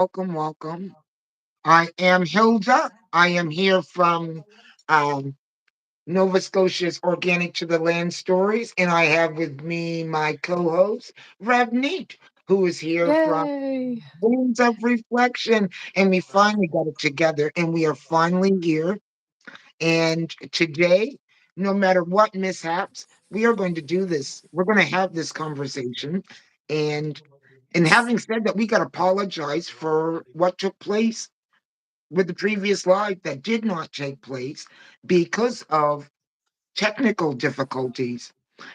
welcome, welcome. I am Hilda. I am here from um, Nova Scotia's Organic to the Land Stories, and I have with me my co-host Rev Neat, who is here from Yay! Wounds of Reflection, and we finally got it together, and we are finally here. And today, no matter what mishaps, we are going to do this. We're going to have this conversation, and having said that, we got to apologize for what took place with the previous live that did not take place because of technical difficulties.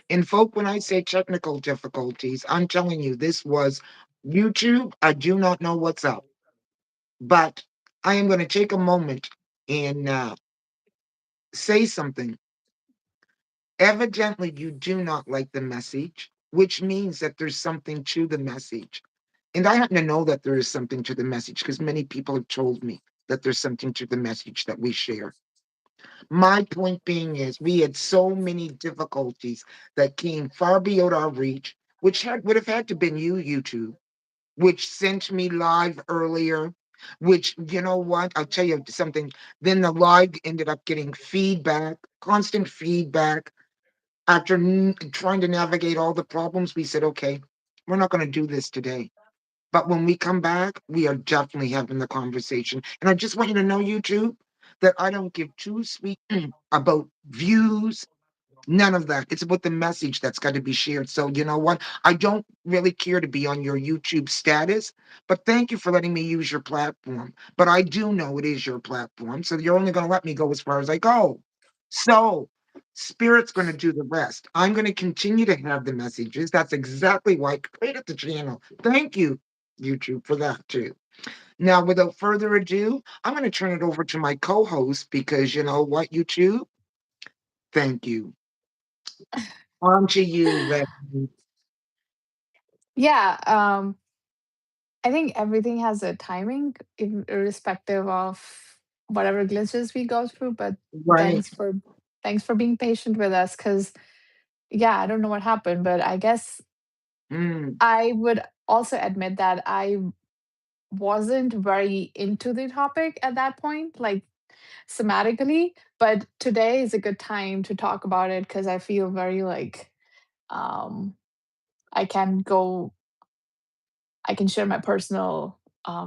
And folk, when I say technical difficulties, I'm telling you, this was YouTube. I do not know what's up, but I am going to take a moment and say something. Evidently, you do not like the message, which means that there's something to the message. And I happen to know that there is something to the message because many people have told me that there's something to the message that we share. My point being is we had so many difficulties that came far beyond our reach, which would have had to been YouTube, which sent me live earlier. Which you know what? I'll tell you something. Then the live ended up getting feedback, constant feedback. After trying to navigate all the problems, we said, okay, we're not going to do this today. But when we come back, we are definitely having the conversation. And I just want you to know, YouTube, that I don't give two sweet about views, none of that. It's about the message that's got to be shared. So, you know what? I don't really care to be on your YouTube status, but thank you for letting me use your platform. But I do know it is your platform. So you're only going to let me go as far as I go. So, Spirit's going to do the rest. I'm going to continue to have the messages. That's exactly why I created the channel. Thank you, YouTube, for that too. Now, without further ado, I'm going to turn it over to my co host because you know what, YouTube? Thank you. On to you, Red. Yeah, I think everything has a timing, irrespective of whatever glitches we go through. But Right. thanks for thanks for being patient with us, because yeah, I don't know what happened, but I guess Mm, I would also admit that I wasn't very into the topic at that point, like somatically. But today is a good time to talk about it because I feel very like um I can go I can share my personal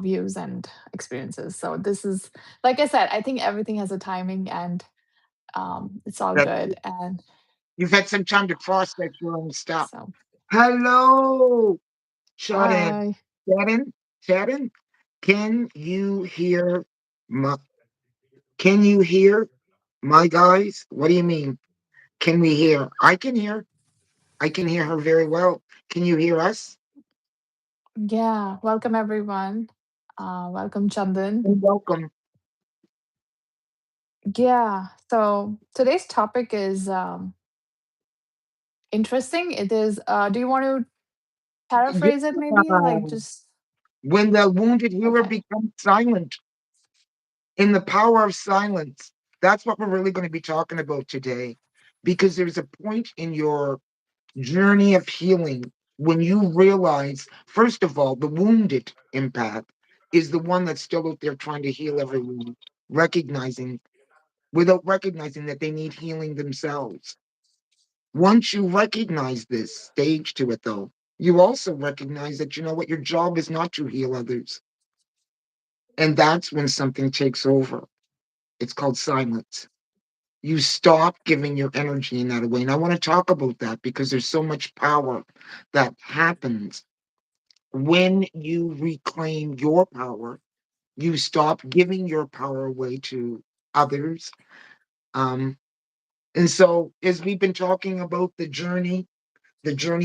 views and experiences. So this is, like I said, I think everything has a timing, and it's all that good. And you've had some time to process your own stuff. so, Hello, Shaden. hi. Shaden, Shaden, can you hear my? Can you hear my guys? What do you mean? Can we hear? I can hear. I can hear her very well. Can you hear us? Yeah, welcome everyone. Welcome, Chandan. And welcome. Yeah, so today's topic is interesting. It is. Do you want to paraphrase it? Maybe Yeah. like just When the wounded healer okay. becomes silent, in the power of silence. That's what we're really going to be talking about today. Because there's a point in your journey of healing when you realize, first of all, the wounded empath is the one that's still out there trying to heal everyone, recognizing, without recognizing that they need healing themselves. Once you recognize this stage to it, though, you also recognize that you know what your job is not to heal others. And that's when something takes over. It's called silence. You stop giving your energy in that way. And I want to talk about that because there's so much power that happens when you reclaim your power. You stop giving your power away to others. Um, and so, as we've been talking about the journey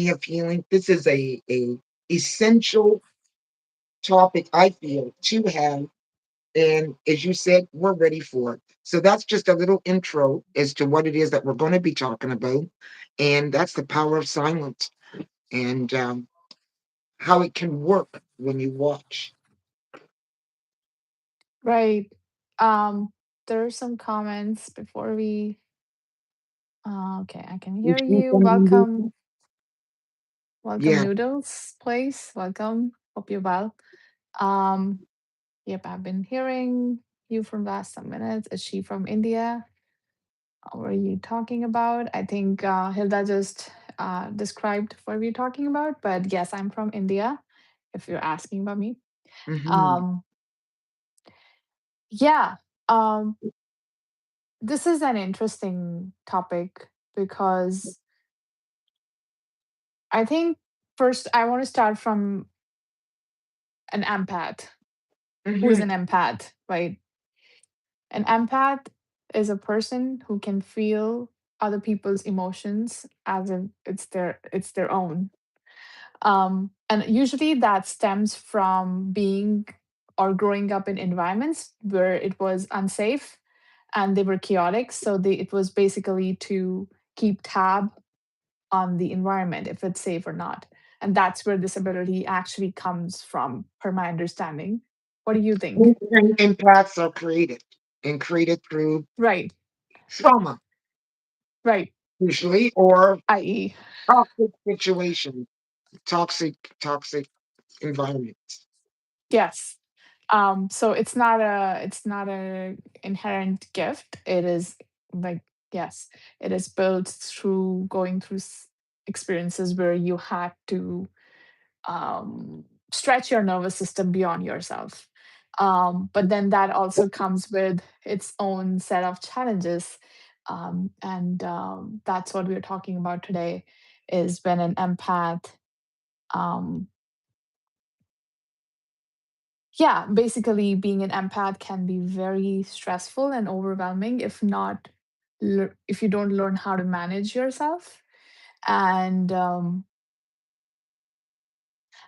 of healing, this is a essential topic I feel to have. And as you said, we're ready for it. So that's just a little intro as to what it is that we're going to be talking about. And that's the power of silence and how it can work when you watch. Right. There are some comments before we. Okay, I can You hear see you. some- Welcome, Yeah, Noodles Place. Welcome. Hope you're well. Um, yep, I've been hearing you from last some minutes. Is she from India? What are you talking about? I think Hilda just described what we're talking about, but yes, I'm from India, if you're asking about me. Mhm. Um, yeah, um, this is an interesting topic because I think first I want to start from an empath. Who is Mhm. an empath, right? An empath is a person who can feel other people's emotions as if it's their own. And usually that stems from being or growing up in environments where it was unsafe and they were chaotic. So it was basically to keep tab on the environment if it's safe or not. And that's where this ability actually comes from, per my understanding. What do you think? And empaths are created and created through Right, trauma, right. usually, or I.e., toxic situations, toxic environments. yes. So it's not a inherent gift. It is like, yes, it is built through going through experiences where you had to stretch your nervous system beyond yourself. But then that also comes with its own set of challenges. And that's what we're talking about today is when an empath, um, yeah, basically being an empath can be very stressful and overwhelming if not, if you don't learn how to manage yourself. And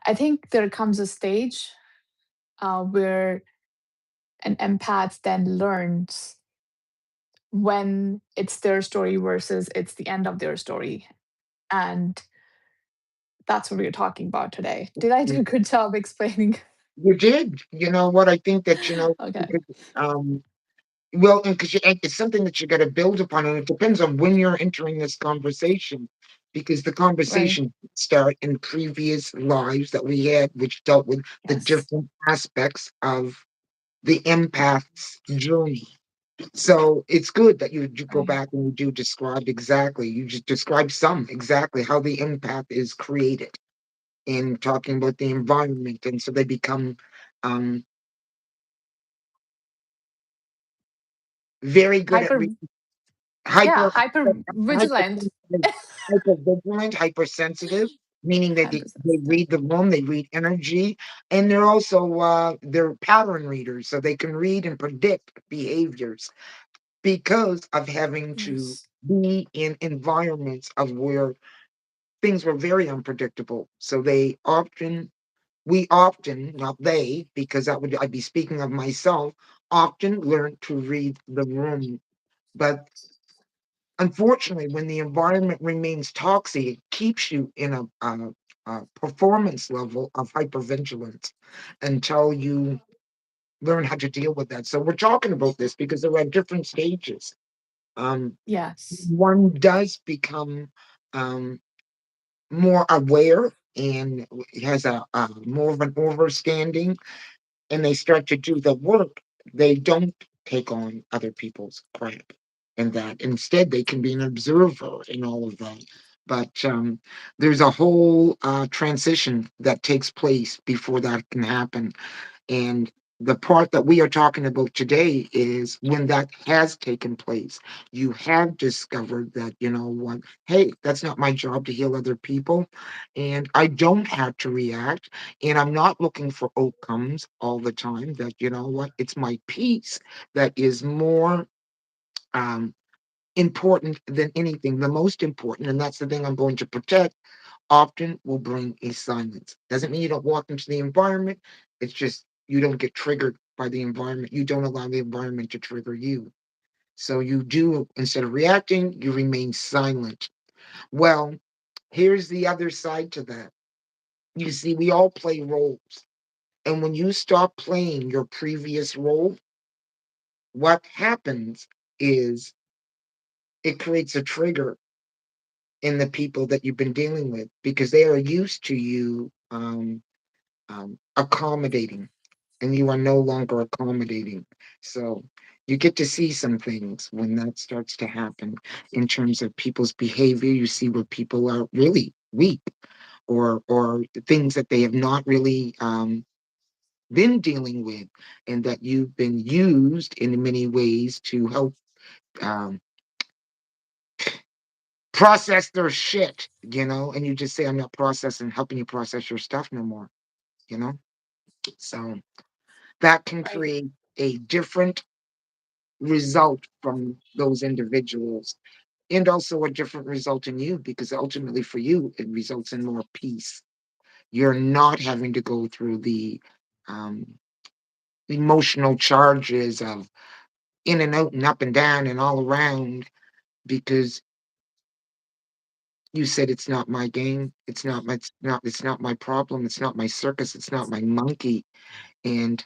I think there comes a stage where an empath then learns when it's their story versus it's the end of their story. And that's what we're talking about today. Did I do a good job explaining? You did. You know what? I think that, Okay. because, well, and because it's something that you got to build upon, and it depends on when you're entering this conversation, because the Right. conversation start in previous lives that we had, which dealt with the Yes. different aspects of the empath's journey. So it's good that you go Right. back and you do describe exactly, you just describe some exactly how the empath is created in talking about the environment. And so they become um, very good at Hyper, yeah, hyper, hyper vigilant. hypersensitive, hypervigilant, hypersensitive, meaning that they Hypersensitive. read the room, they read energy, and they're also they're pattern readers, so they can read and predict behaviors because of having to Yes. be in environments of where things were very unpredictable. So we often, not they, because I'd be speaking of myself, often learn to read the room. But unfortunately, when the environment remains toxic, it keeps you in a performance level of hypervigilance until you learn how to deal with that. So we're talking about this because there are different stages. Um, Yes. one does become um, more aware and has a more of an overstanding, and they start to do the work. They don't take on other people's crap and that. Instead, they can be an observer in all of that. But there's a whole transition that takes place before that can happen. And the part that we are talking about today is when that has taken place, you have discovered that, you know what, hey, that's not my job to heal other people. And I don't have to react. And I'm not looking for outcomes all the time. That, you know what, it's my peace that is more um, important than anything, the most important. And that's the thing I'm going to protect often will bring a silence. Doesn't mean you don't walk into the environment. It's just you don't get triggered by the environment. You don't allow the environment to trigger you. So you do, instead of reacting, you remain silent. Well, here's the other side to that. You see, we all play roles. And when you stop playing your previous role, what happens is it creates a trigger in the people that you've been dealing with because they are used to you accommodating. and you are no longer accommodating. So you get to see some things when that starts to happen in terms of people's behavior. You see where people are really weak, or things that they have not really been dealing with, and that you've been used in many ways to help um, process their shit, and you just say, I'm not processing, helping you process your stuff no more, you know? So that can Right. create a different result from those individuals, and also a different result in you, because ultimately for you, it results in more peace. You're not having to go through the um, emotional charges of in and out and up and down and all around, because you said it's not my game, it's not my problem, it's not my circus, it's not my monkey. And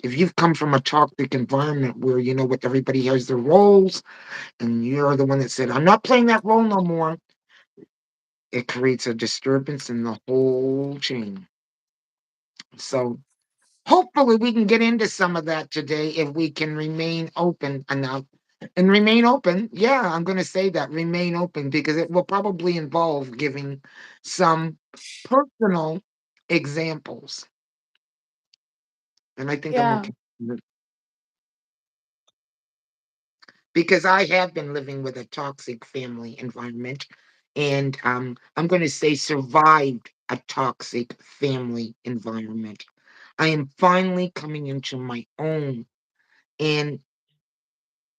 if you've come from a toxic environment where you know what, everybody has their roles, and you're the one that said, I'm not playing that role no more, it creates a disturbance in the whole chain. So hopefully we can get into some of that today if we can remain open enough. And remain open, yeah, I'm going to say that, remain open, because it will probably involve giving some personal examples. And I think I'm Yeah. okay with it, because I have been living with a toxic family environment, and I'm going to say survived a toxic family environment. I am finally coming into my own, and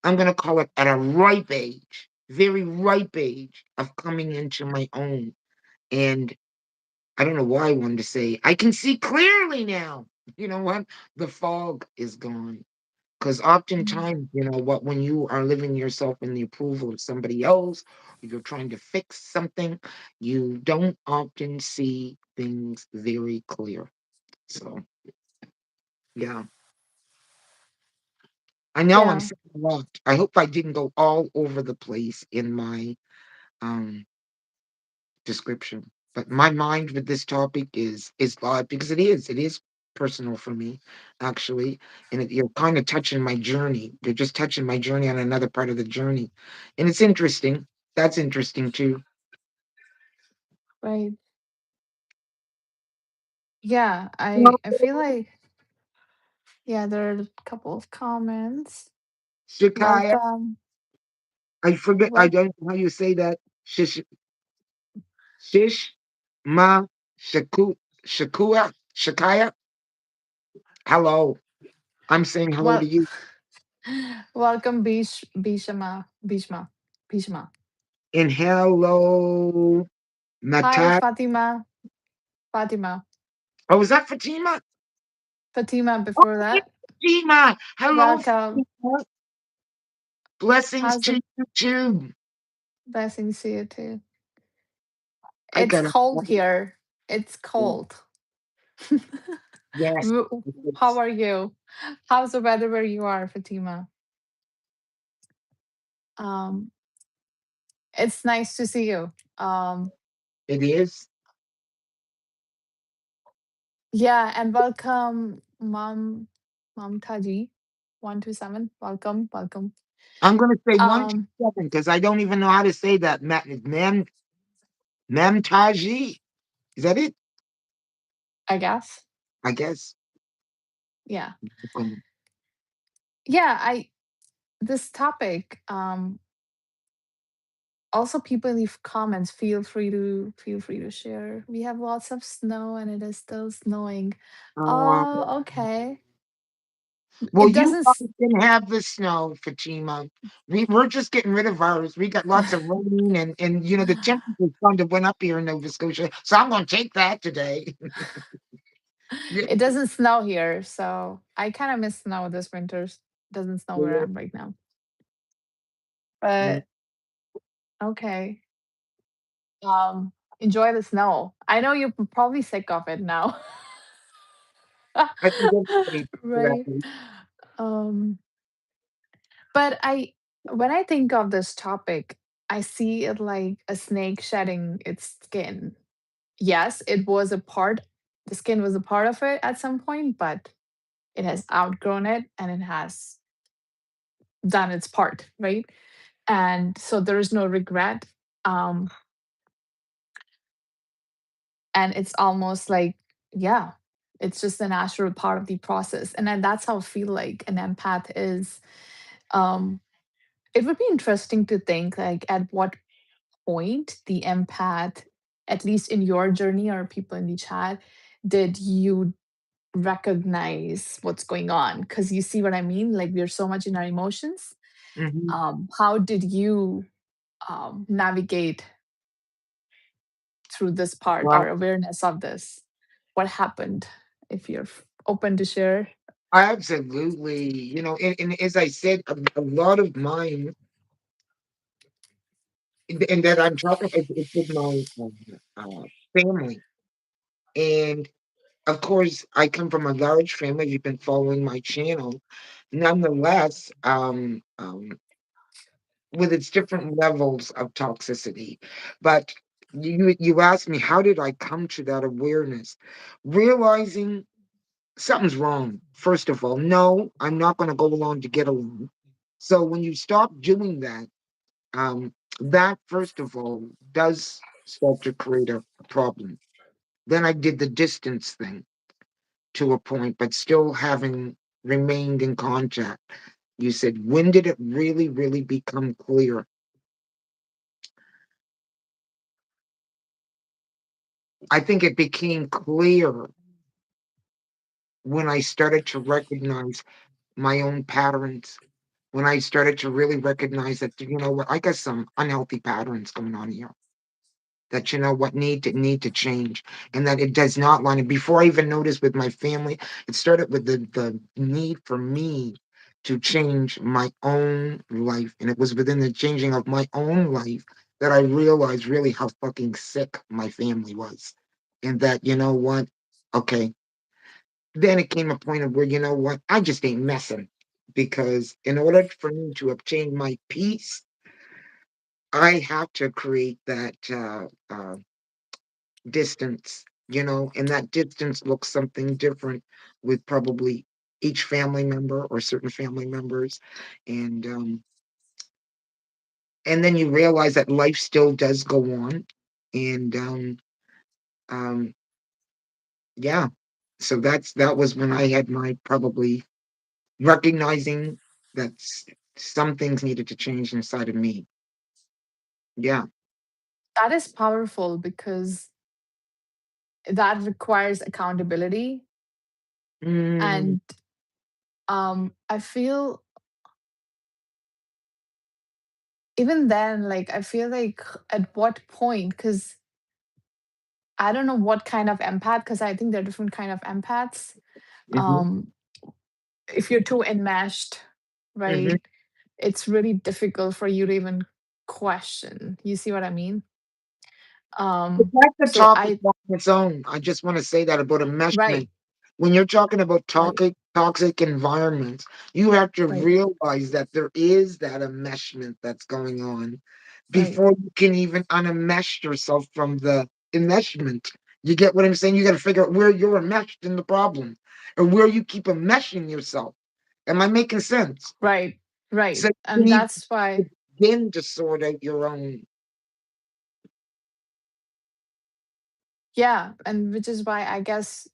I'm going to call it at a ripe age, very ripe age of coming into my own. And I don't know why I wanted to say, I can see clearly now. You know what? The fog is gone. Because Mm. oftentimes, what, when you are living yourself in the approval of somebody else, or you're trying to fix something, you don't often see things very clear. So, yeah. I know I'm Yeah. saying a lot. I hope I didn't go all over the place in my um description. But my mind with this topic is odd, because it is personal for me, actually. And you're kind of touching my journey. You're just touching my journey on another part of the journey, and it's interesting. That's interesting too. Right. Yeah. I feel Hello, like, yeah, there are a couple of comments. Shikaya. Welcome. I forget. I Well, don't know how you say that. Shish ma shakua shakaya. Hello. I'm saying hello to well, you. welcome, Bishma. And hello, Hi, Natasha. Fatima, Oh, is that Fatima? Fatima. Oh, Before yeah, that, Fatima. Hello, welcome. Fatima. Blessings How's to the you too. blessings to you too? I It's got a cold here. It's cold. yes. How It's, are you? How's the weather where you are, Fatima? Um, it's nice to see you. Um, it is. yeah, and welcome, Mom Taji, 127. Welcome. I'm going to say one Um, second, because I don't even know how to say that. Mamtaji. Is that it? I guess. I guess. Yeah. Um, Yeah, I this topic, also people leave comments. Feel free to share. We have lots of snow and it is still snowing. Uh, Oh, okay. well, It you doesn't guys can have the snow, Fatima. We're just getting rid of ours. We got lots of rain, and the temperature kind of went up here in Nova Scotia. So I'm going to take that today. Yeah. it doesn't snow here, so I kind of miss snow this winter. Doesn't snow where I am right now. Mm, But okay. Um Enjoy the snow. I know you're probably sick of it now. I think everybody that Right. way. Um but I when I think of this topic, I see it like a snake shedding its skin. Yes, it was a part the skin was a part of it at some point, but it has outgrown it, and it has done its part, right? And so there is no regret. Um, and it's almost like, yeah, it's just a natural part of the process. And then that's how I feel like an empath is. Um, it would be interesting to think like at what point the empath, at least in your journey or people in the chat, did you recognize what's going on? Because you see what I mean? Like we're so much in our emotions. Mhm. How did you navigate through this part or Well, awareness of this? What happened? If you're open to share. absolutely, and as I said, a lot of mine, and that I'm talking, it's with my family, and of course, I come from a large family. You've been following my channel, nonetheless, with its different levels of toxicity. But you asked me, how did I come to that awareness? Realizing something's wrong. First of all, no, I'm not going to go along to get along. So when you stop doing that, that first of all does start to create a problem. Then I did the distance thing to a point, but still having remained in contact. You said, when did it really, really become clear? I think it became clear when I started to recognize my own patterns, when I started to really recognize that, what, I got some unhealthy patterns going on here. That what need to change, and that it does not line. And before I even noticed with my family, it started with the need for me to change my own life, and it was within the changing of my own life that I realized really how fucking sick my family was, and that what, okay, then it came a point of where what, I just ain't messing, because in order for me to obtain my peace, I have to create that distance, and that distance looks something different with probably each family member or certain family members. And and then you realize that life still does go on. And um yeah. So that was when I had my probably recognizing that some things needed to change inside of me. Yeah. That is powerful because that requires accountability. Mm, And I feel even then, like, I feel like at what point, because I don't know what kind of empath, because I think there are different kind of empaths. mhm, Um, if you're too enmeshed, mhm. right, it's really difficult for you to even question. You see what I mean? But Um, that's a so topic I on its own. I just want to say that about enmeshment. right, When you're talking about right, toxic environments, you have to right, realize that there is that enmeshment that's going on right, before you can even unenmesh yourself from the enmeshment. You get what I'm saying? You got to figure out where you're enmeshed in the problem, or where you keep enmeshing yourself. Am I making sense? right, So right. you And need that's to why, begin to sort out your own. yeah, and which is why I guess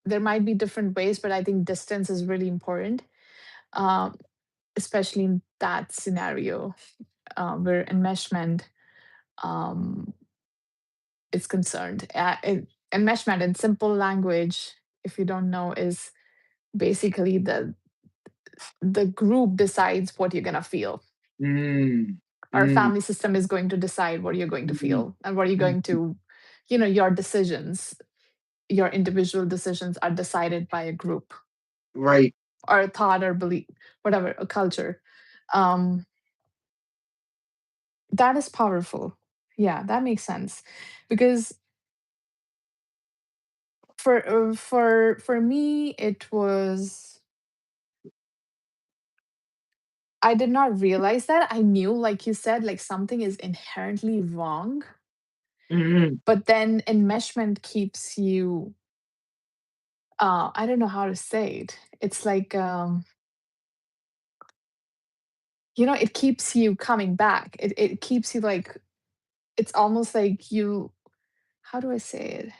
there might be different ways, but I think distance is really important, um, especially in that scenario where enmeshment um, is concerned. Enmeshment in simple language, if you don't know, is basically the group decides what you're gonna feel. Mm, Our mm, family system is going to decide what you're going to mm, feel and what you're mm. going to, your decisions, your individual decisions are decided by a group Right. or a thought or belief, whatever, a culture. Um, that is powerful. Yeah, that makes sense. Because for me, it was, I did not realize that. I knew, like you said, like something is inherently wrong, Mhm. but then enmeshment keeps you I don't know how to say it. It's like, it keeps you coming back. It keeps you like, it's almost like you, how do I say it?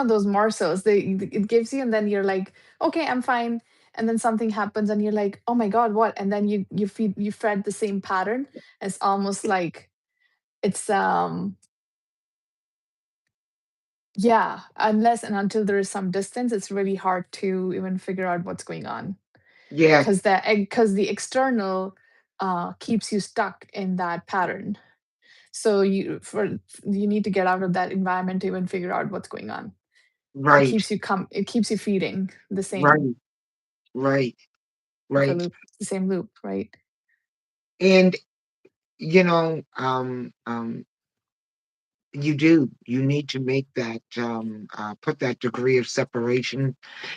Those morsels, it gives you, and then you're like, okay, I'm fine. And then something happens and you're like, oh my God, what? And then you fed the same pattern. It's almost like it's yeah, unless and until there is some distance, it's really hard to even figure out what's going on. Yeah, Because the external keeps you stuck in that pattern. So you need to get out of that environment to even figure out what's going on. right, It keeps you feeding right, right, the right. loop, the same loop, right? And you do. You need to make that, put that degree of separation,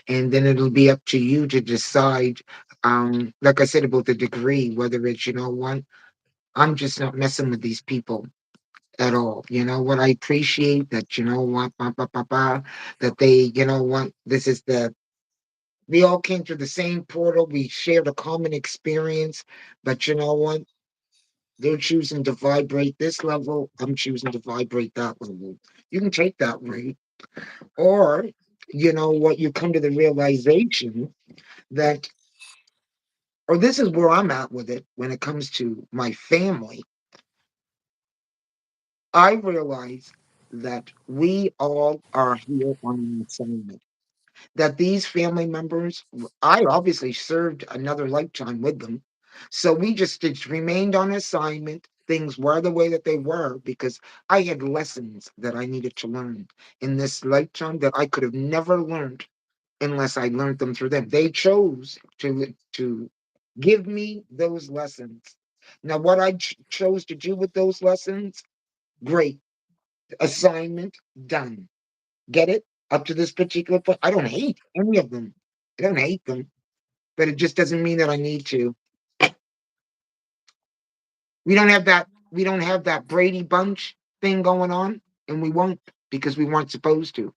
and then it'll be up to you to decide. Like I said about the degree, whether it's, what, I'm just not messing with these people at all. You know what? I appreciate that. You know what? That they, what? This is we all came through the same portal. We shared a common experience, but you know what? They're choosing to vibrate this level. I'm choosing to vibrate that level. You can take that route. Or, you know what, you come to the realization that, or this is where I'm at with it when it comes to my family. I realize that we all are here on an assignment. That these family members, I obviously served another lifetime with them. So we just remained on assignment. Things were the way that they were because I had lessons that I needed to learn in this lifetime that I could have never learned unless I learned them through them. They chose to give me those lessons. Now, what I chose to do with those lessons, great. Assignment done. Get it? Up to this particular point. I don't hate any of them. I don't hate them, but it just doesn't mean that I need to. We don't have that Brady Bunch thing going on, and we won't because we weren't supposed to.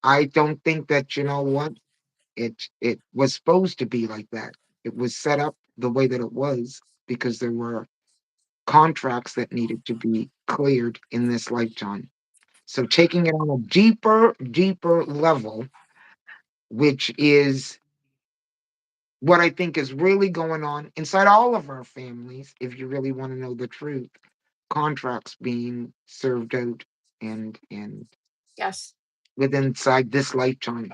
I don't think that you know what it was supposed to be like that. It was set up the way that it was because there were contracts that needed to be cleared in this lifetime. So taking it on a deeper, deeper level, which is what I think is really going on inside all of our families, if you really want to know the truth, contracts being served out and Yes. within inside this lifetime.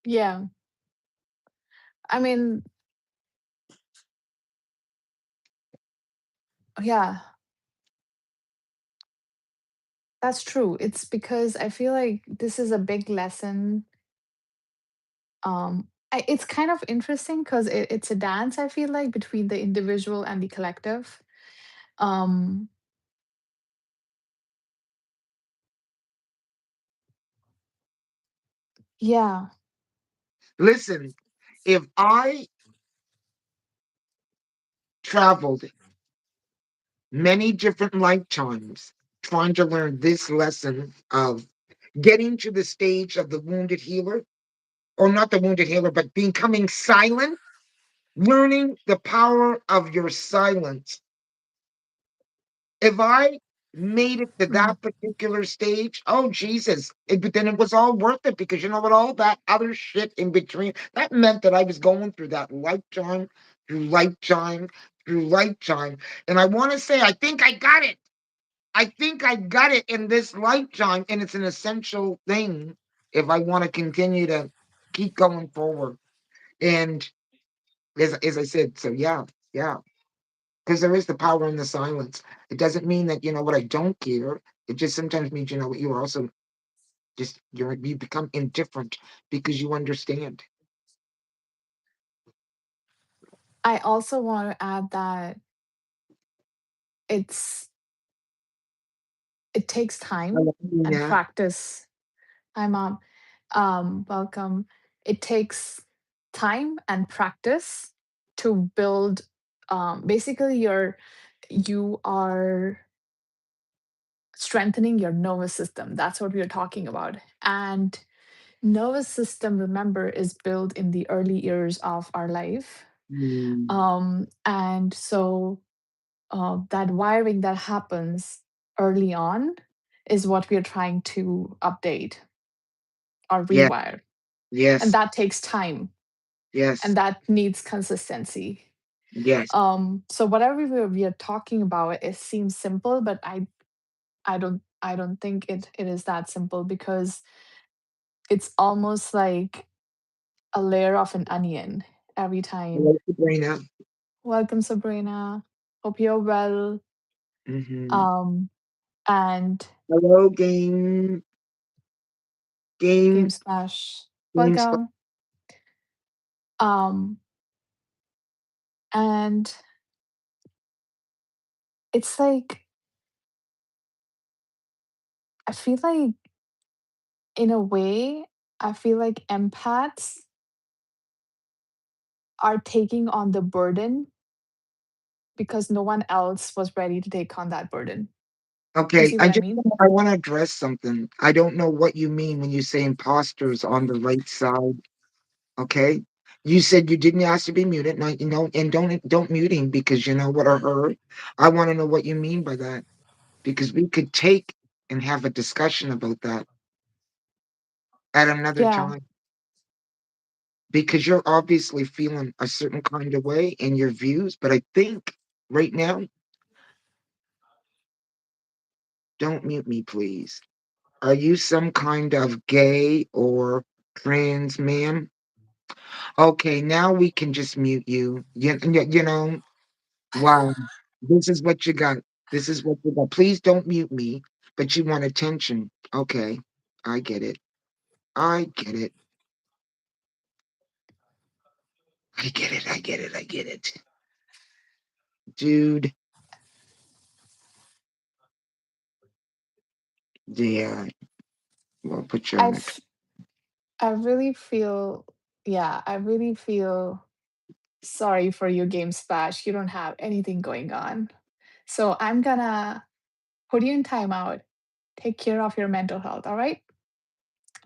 Yeah. I mean, yeah, that's true. It's because I feel like this is a big lesson. It's kind of interesting because it's a dance, I feel like, between the individual and the collective. Um, yeah. Listen, if I traveled many different lifetimes trying to learn this lesson of getting to the stage of the wounded healer, or not the wounded healer, but becoming silent, learning the power of your silence. If I made it to Mm. that particular stage, oh Jesus, but then it was all worth it because you know what, all that other shit in between, that meant that I was going through that lifetime, through lifetime, through lifetime. And I want to say, I think I got it. I think I got it in this lifetime, and it's an essential thing if I want to continue to keep going forward. And as I said, so yeah, yeah, because there is the power in the silence. It doesn't mean that you know what I don't care. It just sometimes means you know what you are also just you become indifferent because you understand. I also want to add that it's it takes I time love doing and that. practice. Hi, mom. Welcome. It takes time and practice to build. Basically, you are strengthening your nervous system. That's what we are talking about. And nervous system, remember, is built in the early years of our life. Mm, And so that wiring that happens early on is what we are trying to update or yeah, rewire. And yes, that takes time yes, and that needs consistency. yes. So whatever we are talking about, it seems simple, but I don't think it is that simple because it's almost like a layer of an onion every time. Hello, Sabrina. Welcome, Sabrina. Hope you're well. Hmm. Um, and Hello, Game game, Splash. game. Sp- Welcome. Um, and it's like I feel like in a way, I feel like empaths are taking on the burden because no one else was ready to take on that burden. You Okay, see what I mean? I want to address something. I don't know what you mean when you say imposters on the right side. Okay, you said you didn't ask to be muted. No, you know, and don't mute him because you know what I heard. I want to know what you mean by that because we could take and have a discussion about that at another Yeah. time because you're obviously feeling a certain kind of way in your views. But I think right now, don't mute me, please. Are you some kind of gay or trans man? Okay, now we can just mute you. You know, wow, this is what you got. This is what you got. Please don't mute me, but you want attention. Okay, I get it. I get it. I get it. I get it. I get it. Dude, yeah, we'll put you I on the. f- I really feel yeah, I really feel sorry for you, Game Splash. You don't have anything going on. So I'm gonna put you in timeout. Take care of your mental health, all right?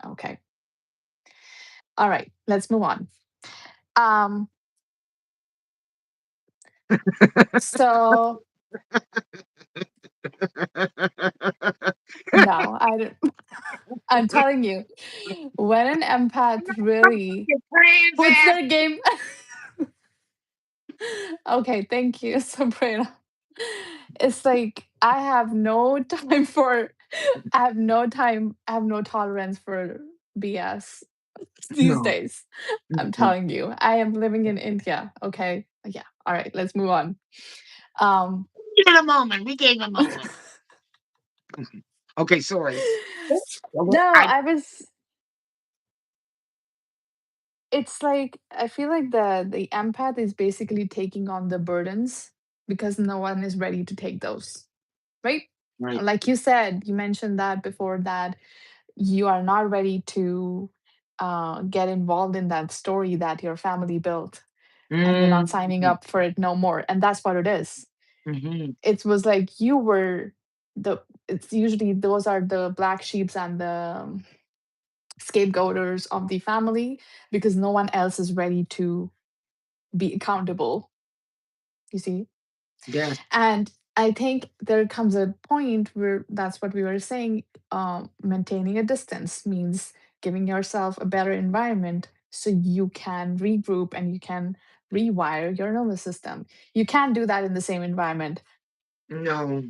Okay. All right, let's move on. Um, so no, I don't I'm telling you, when an empath really Your trans puts ass. their game okay, thank you, Sabrina. It's like I have no time for I have no tolerance for BS these No. days. I'm Mm-mm. telling you. I am living in India, okay? Yeah. All right, let's move on. Um Give it a moment. We gave a moment. Okay, sorry. Well, No, I was it's like I feel like the empath is basically taking on the burdens because no one is ready to take those, right? right. Like you said, you mentioned that before that you are not ready to get involved in that story that your family built and you're not signing Mm-hmm. up for it no more. And that's what it is. Mm-hmm. It was like you were the it's usually those are the black sheeps and the scapegoaters of the family because no one else is ready to be accountable, you see. Yes. And I think there comes a point where that's what we were saying. Maintaining a distance means giving yourself a better environment so you can regroup and you can rewire your nervous system. You can't do that in the same environment. No.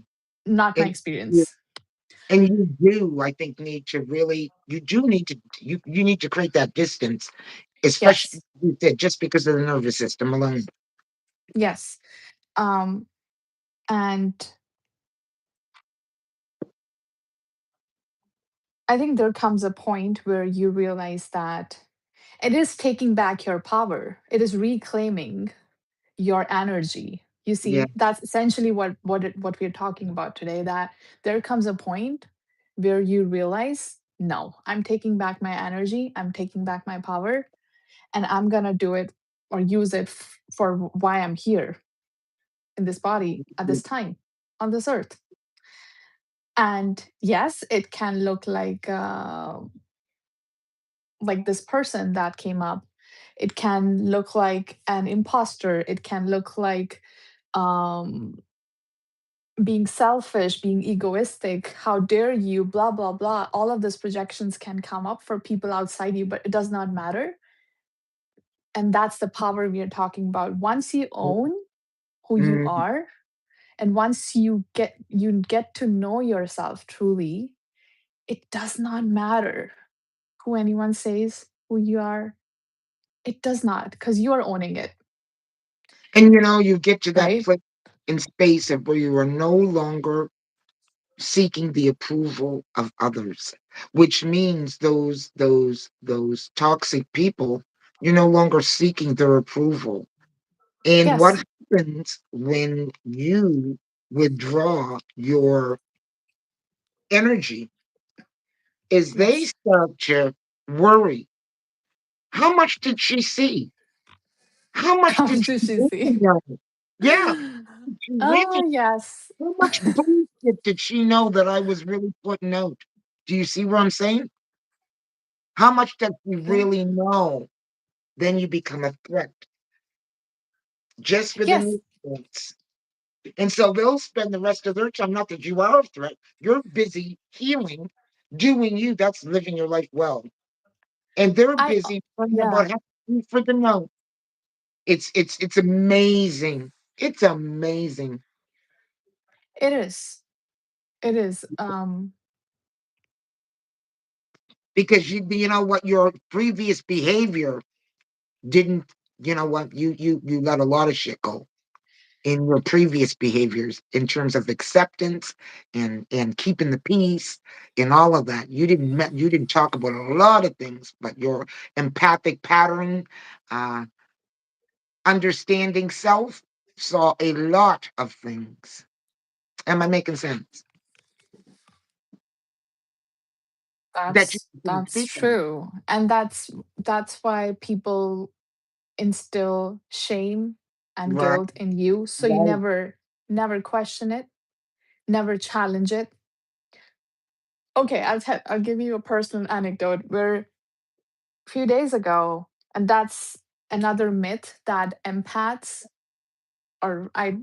Not my And you, experience. and you do, I think, need to really, you do need to, you need to create that distance, especially Yes. you said, just because of the nervous system alone. Yes. Um, and I think there comes a point where you realize that it is taking back your power. It is reclaiming your energy. You Yeah. see, that's essentially what we're talking about today. That there comes a point where you realize, no, I'm taking back my energy. I'm taking back my power, and I'm gonna do it or use it for why I'm here in this body at this time on this earth. And yes, it can look like this person that came up. It can look like an imposter. It can look like um being selfish, being egoistic, how dare you, blah, blah, blah. All of those projections can come up for people outside you, but it does not matter. And that's the power we are talking about. Once you own who you Mm. are, and once you get to know yourself truly, it does not matter who anyone says who you are. It does not, because you are owning it, And you get to that right? place in space of where you are no longer seeking the approval of others, which means those toxic people, you're no longer seeking their approval. And what Yes, happens when you withdraw your energy is they yes. start to worry. How much did she see? How much How did did she she really see? know? Yeah, did she really? Oh, yes. How much bullshit did she know that I was really putting out? Do you see what I'm saying? How much does she Yeah. really know? Then you become a threat just for the Yes, nutrients. And so they'll spend the rest of their time, not that you are a threat, you're busy healing, doing you, that's living your life well. And they're I busy worrying yeah, about how to do for the no. It's amazing. It's amazing it is. It is. because you know what your previous behavior didn't you know what you let a lot of shit go in your previous behaviors in terms of acceptance and keeping the peace and all of that. You didn't talk about a lot of things, but your empathic pattern, uh, understanding self, saw a lot of things. Am I making sense? That you can that's speak on. true. And that's why people instill shame and Right, guilt in you, so you right. never question it, never challenge it. Okay, I'll give you a personal anecdote where a few days ago, and that's another myth that empaths, or I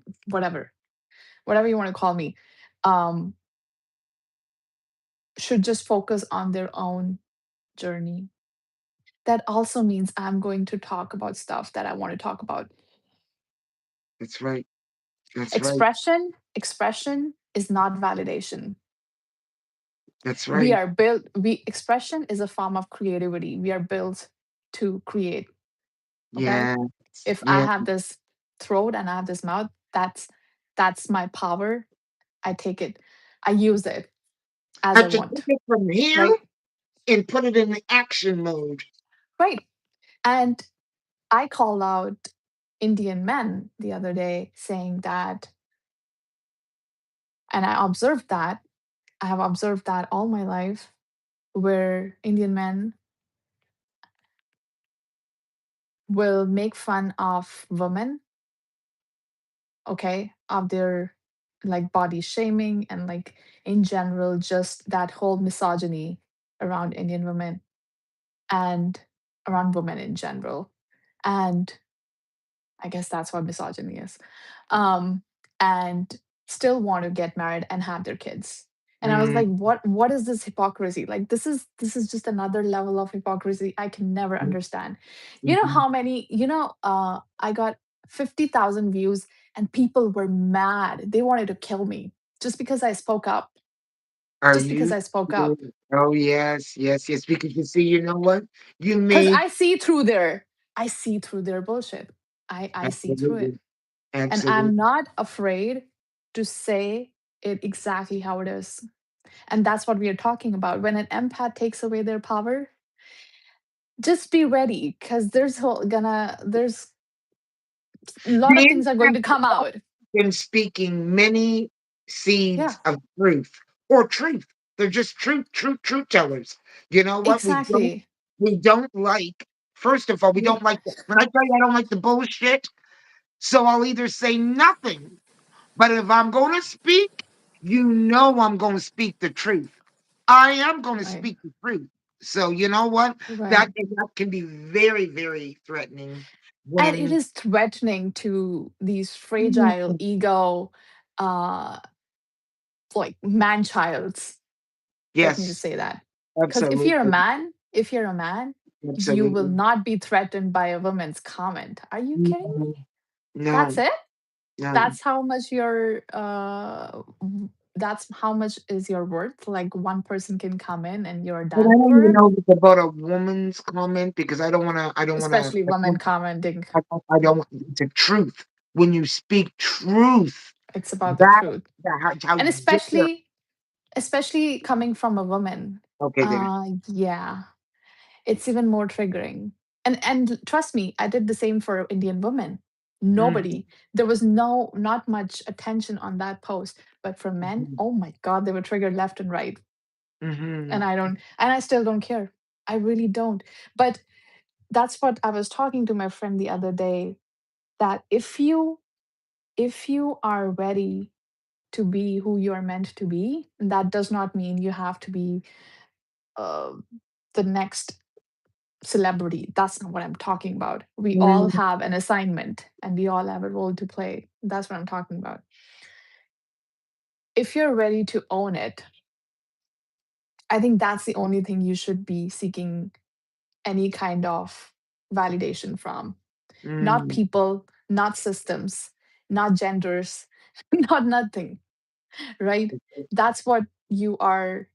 whatever you want to call me, um should just focus on their own journey. That also means I'm going to talk about stuff that I want to talk about. That's right. That's right. Expression is not validation. That's We right. are built we Expression is a form of creativity. We are built to create, okay? Yeah. If I Yeah. have this throat and I have this mouth, that's my power. I take it. I use it as I Have to take want, it from here right? and put it in the action mode. Right. And I called out Indian men the other day saying that, and I have observed that all my life, where Indian men will make fun of women, okay, of their like body shaming and like in general, just that whole misogyny around Indian women and around women in general. And I guess that's what misogyny is. Um, and still want to get married and have their kids. And I was Mm, like, what is this hypocrisy? Like this is just another level of hypocrisy I can never mm, understand. You know mhm. how many, I got 50,000 views and people were mad. They wanted to kill me just because I spoke up. Are Just because you? I spoke up. Oh, yes, yes, yes. Because you see, you know what? You Because made I see through their bullshit. I see through it. absolutely, And I'm absolutely. not afraid to say it exactly how it is. And that's what we are talking about. When an empath takes away their power, just be ready because there's a lot of The things are going to impact come out. in speaking many Yeah, seeds of truth or truth. They're just truth tellers. You know what? exactly. We don't like. First of all, we Yeah. don't like. When I tell you I don't like the bullshit, so I'll either say nothing. But if I'm going to speak, you know I'm going to speak the truth. I am going to Right. speak the truth. So you know what? Right. That can be very, very threatening And it when is threatening to these fragile mm, ego, uh, like man childs. Let me just yes, say that. Because absolutely, if you're a man, you will absolutely. not be threatened by a woman's comment. Are you kidding No, me? That's no, it? no. That's how much your that's how much is your worth? Like one person can come in and you're But I done don't even for? know if it's about a woman's comment because I don't want to. I don't want to. Especially women commenting. I don't. It's a truth. When you speak truth, It's about the that truth. how And dare. especially coming from a woman. Okay, baby. Yeah. It's even more triggering. And trust me, I did the same for Indian women. Mhm, Nobody. There was not much attention on that post. But for men, mhm, oh my god, they were triggered left and right. mhm, And I still don't care. I really don't. But that's what I was talking to my friend the other day, that if you are ready to be who you are meant to be, that does not mean you have to be uh, the next celebrity. That's not what I'm talking about. We all mhm, have an assignment and we all have a role to play. That's what I'm talking about. If you're ready to own it, I think that's the only thing you should be seeking any kind of validation from. Not mhm, people, not systems, not genders, not nothing, right? That's what you are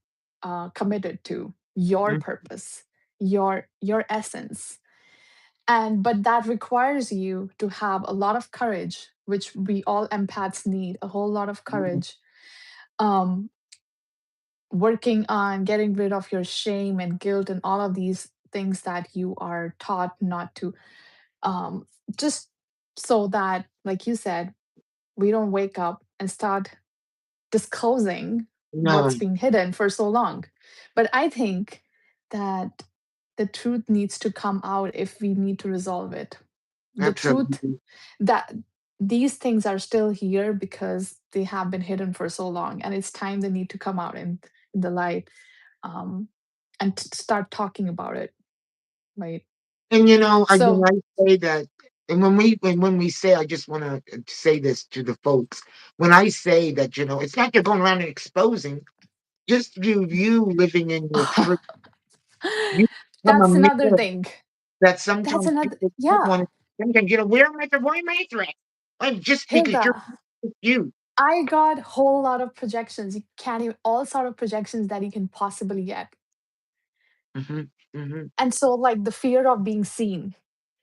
committed to, your mhm, purpose, your essence. And but that requires you to have a lot of courage, which we all empaths need, a whole lot of mhm, courage. um Working on getting rid of your shame and guilt and all of these things that you are taught not to, um just so that, like you said, we don't wake up and start disclosing no, what's been hidden for so long. But I think that the truth needs to come out if we need to resolve it. The truth absolutely. that these things are still here because they have been hidden for so long, and it's time they need to come out in the light, um, and start talking about it, right? And when So I say that, and when we say, I just want to say this to the folks. When I say that, it's not you're going around and exposing. Just you living in your truth. You become a that's another mirror thing. that That's sometimes another, people don't yeah. want to. Sometimes why am I a threat? I'm just because you're Hilda, you. I got whole lot of projections. You can't even, all sort of projections that you can possibly get. Mhm, mhm, And so, like, the fear of being seen,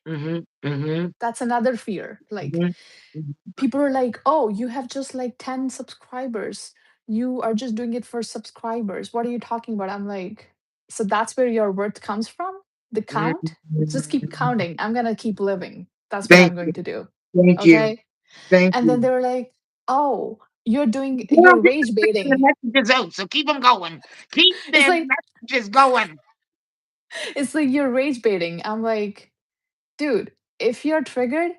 mhm, mhm, that's another fear. Like, mhm, mhm. people are like, oh, you have just like 10 subscribers. You are just doing it for subscribers. What are you talking about? I'm like, so that's where your worth comes from? The count? Just keep Mhm. counting. I'm going to keep living. That's what Thank I'm you, going to do. thank you, Okay. thank And then you. they were like, oh, Girl, you're you're rage sending the baiting. messages out, so keep them going. Keep It's them like, messages going. it's like you're rage baiting. I'm like, dude, if you're triggered,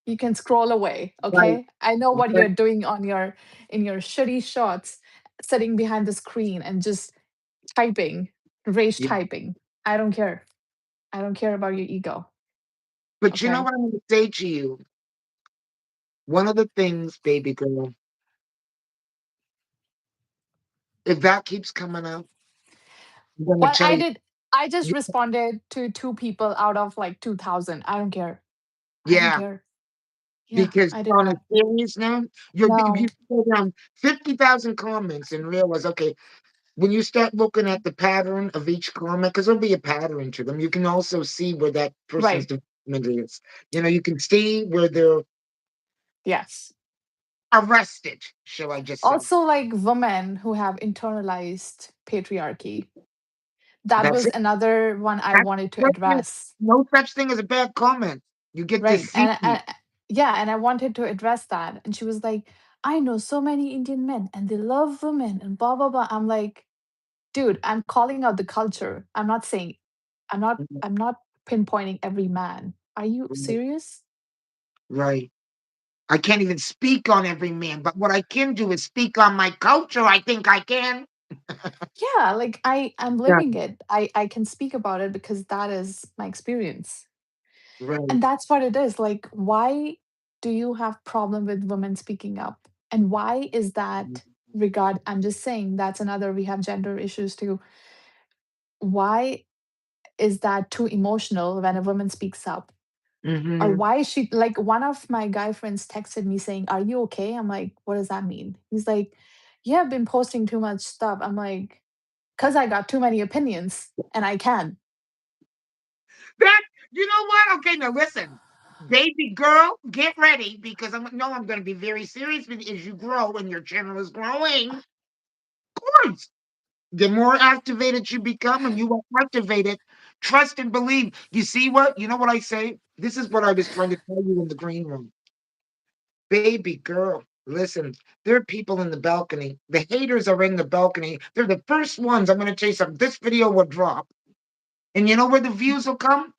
you can scroll away, Right, okay? I know what right. you're doing on your in your shitty shots, sitting behind the screen and just typing, rage Yeah. typing. I don't care. I don't care about your ego, But you know okay? what I'm gonna say to you? One of the things, baby girl, if that keeps coming up, I'm gonna What tell I you. did, I just you- responded to two people out of like 2,000. I don't care. I don't Yeah, care. Yeah, because I did on a that. serious note, No, you go down 50,000 comments and realize, okay, when you start looking at the pattern of each comment, because there'll be a pattern to them, you can also see where that person's right. development is. You can see where they're Yes. arrested, shall I just say. Also, like women who have internalized patriarchy. That That's was it. another one I That's wanted to right there. address, No such thing as a bad comment. You get to right? see. And yeah, and I wanted to address that. And she was like, I know so many Indian men and they love women and blah blah blah. I'm like, dude, I'm calling out the culture. I'm not saying I'm not pinpointing every man. Are you Right, serious? right. I can't even speak on every man, but what I can do is speak on my culture. I think I can. Yeah, like I'm Yeah. living it. I can speak about it because that is my experience. Right. And that's what it is. Like, why do you have problem with women speaking up? And why is that regard? I'm just saying that's another, we have gender issues too. Why is that too emotional when a woman speaks up? Or Mm-hmm. why is she, like, one of my guy friends texted me saying, "Are you okay?" I'm like, what does that mean? He's like, "You have been posting too much stuff." I'm like, because I got too many opinions and I can. That you know what? Okay, now listen, baby girl, get ready because I'm going to be very serious with you as you grow and your channel is growing. Of course, the more activated you become and you are activated, trust and believe. You see what? You know what I say? This is what I was trying to tell you in the green room. Baby girl, listen, there are people in the balcony. The haters are in the balcony. They're the first ones. I'm going to tell you something. This video will drop. And you know where the views will come?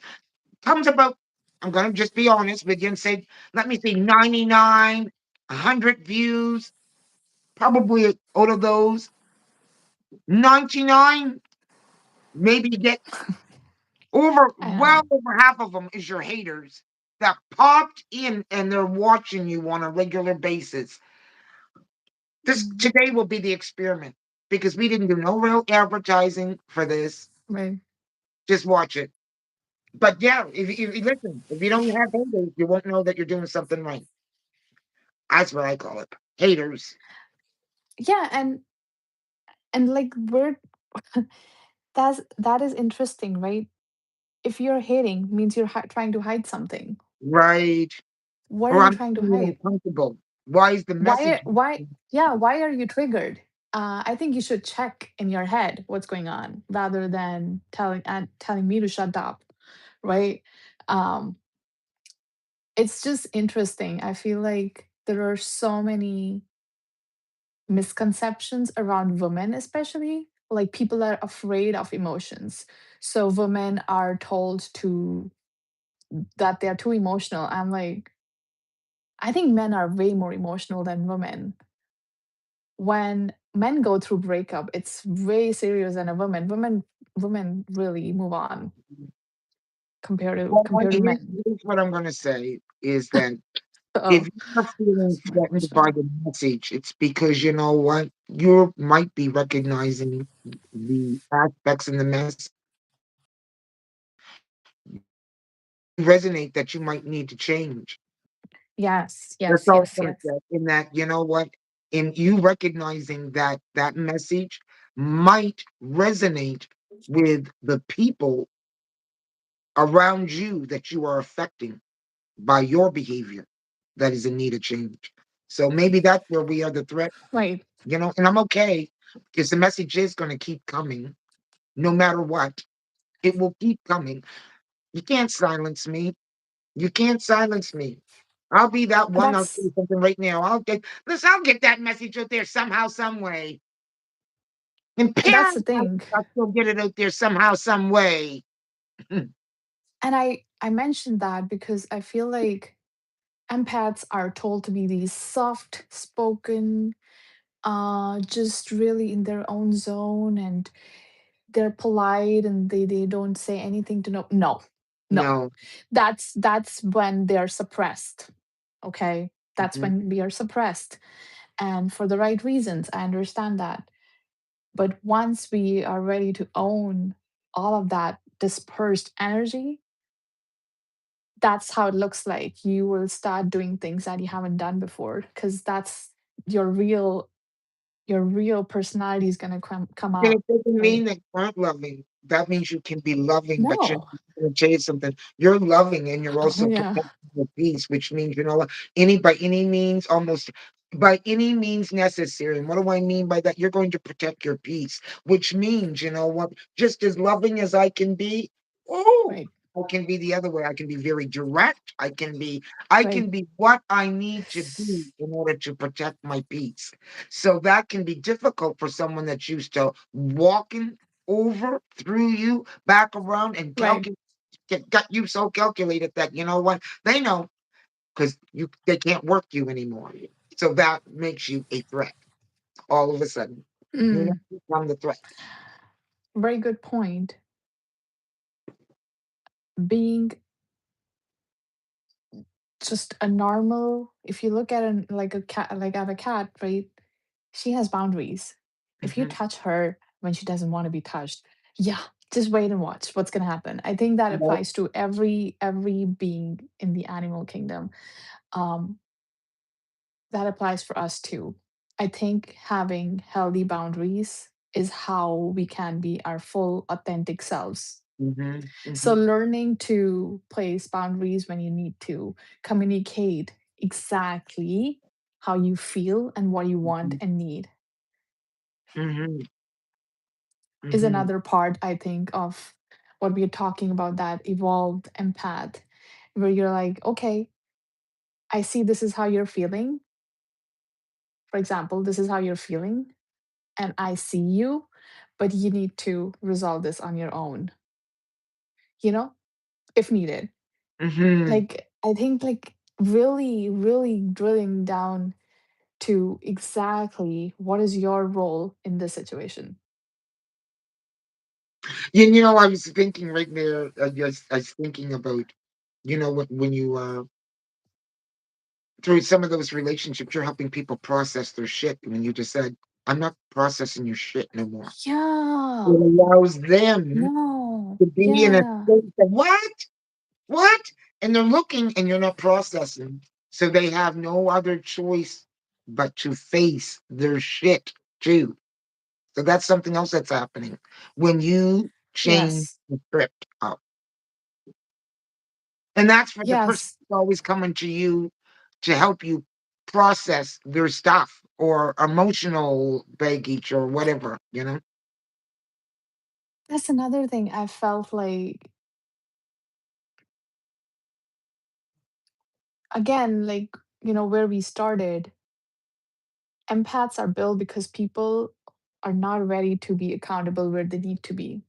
Comes about, I'm going to just be honest with you and say, let me see, 99, 100 views. Probably out of those, 99, maybe you get I well know. over half of them is your haters that popped in and they're watching you on a regular basis. This Mhm. today will be the experiment because we didn't do no real advertising for this. Right. Just watch it. But yeah, if you listen, if you don't have haters, you won't know that you're doing something right. That's what I call it. Haters. Yeah, and like we're that is interesting, right? If you're hating means you're trying to hide something. Right. What are Or you I'm trying to feeling hide? uncomfortable. Why is the message? Why are you triggered? I think you should check in your head what's going on rather than telling me to shut up, right? Um, it's just interesting. I feel like there are so many misconceptions around women, especially. Like, people are afraid of emotions. So women are told to that they're too emotional. I'm like, I think men are way more emotional than women. When men go through breakup, it's way serious than a woman. Women really move on Well, compared to men. here's what I'm going to say is that if So you're feeling that's my threatened by question. the message, it's because you know what? You might be recognizing the aspects in the message resonate that you might need to change. Yes, That's yes, all yes, I'm going to yes. say. In that, you know what? In you recognizing that that message might resonate with the people around you that you are affecting by your behavior that is in need of change. So maybe that's where we are the threat, Right. and I'm okay because the message is going to keep coming no matter what. It will keep coming. You can't silence me. You can't silence me. I'll be that But one. I'll that's say something right now. I'll get that message out there somehow, some way. And that's the parents, thing. I'll still get it out there somehow, some way. And I mentioned that because I feel like empaths are told to be these soft spoken, just really in their own zone, and they're polite and they don't say anything to no. No. That's when they're suppressed. Okay, that's Mhm. when we are suppressed, and for the right reasons. I understand that. But once we are ready to own all of that dispersed energy, that's how it looks like. You will start doing things that you haven't done before, because that's your real your real personality is going to come And out, it doesn't right? mean that you aren't loving. That means you can be loving, but you're No. going to tell you something. You're loving and you're Oh also yeah. protecting your peace, which means, you know what? Any by any means, almost by any means necessary. And what do I mean by that? You're going to protect your peace, which means, you know what? Just as loving as I can be, oh, Right. I can be the other way. I can be very direct. I Right. can be what I need to be in order to protect my peace. So that can be difficult for someone that's used to walking over through you, back around, and Right. got you so calculated that you know what they know. because they can't work you anymore. So that makes you a threat all of a sudden. You Mm, now become the threat. very good point. Being just a normal, if you look at an like a cat, like at a cat, right? She has boundaries. If you Hmm. touch her when she doesn't want to be touched, yeah, just wait and watch what's gonna happen. I think that Right. applies to every being in the animal kingdom. Um, that applies for us too. I think having healthy boundaries is how we can be our full authentic selves. Hmm. So Hmm. learning to place boundaries when you need to communicate exactly how you feel and what you want and need Hmm. is Hmm. another part, I think, of what we're talking about, that evolved empath, where you're like, okay, I see this is how you're feeling. For example, this is how you're feeling, and I see you, but you need to resolve this on your own, you know, if needed. Hmm. Like, I think, like, really, really drilling down to exactly what is your role in this situation. I was thinking right there. I was thinking about, when you through some of those relationships, you're helping people process their shit. When you just said, "I'm not processing your shit no more." It Yeah. allows them No. to be in a Yeah. state of what? What? And they're looking and you're not processing. So they have no other choice but to face their shit too. So that's something else that's happening. When you change Yes. the script up. And that's for the person Yes. who's always coming to you to help you process their stuff or emotional baggage or whatever. That's another thing I felt like, again, like, where we started, empaths are built because people are not ready to be accountable where they need to be.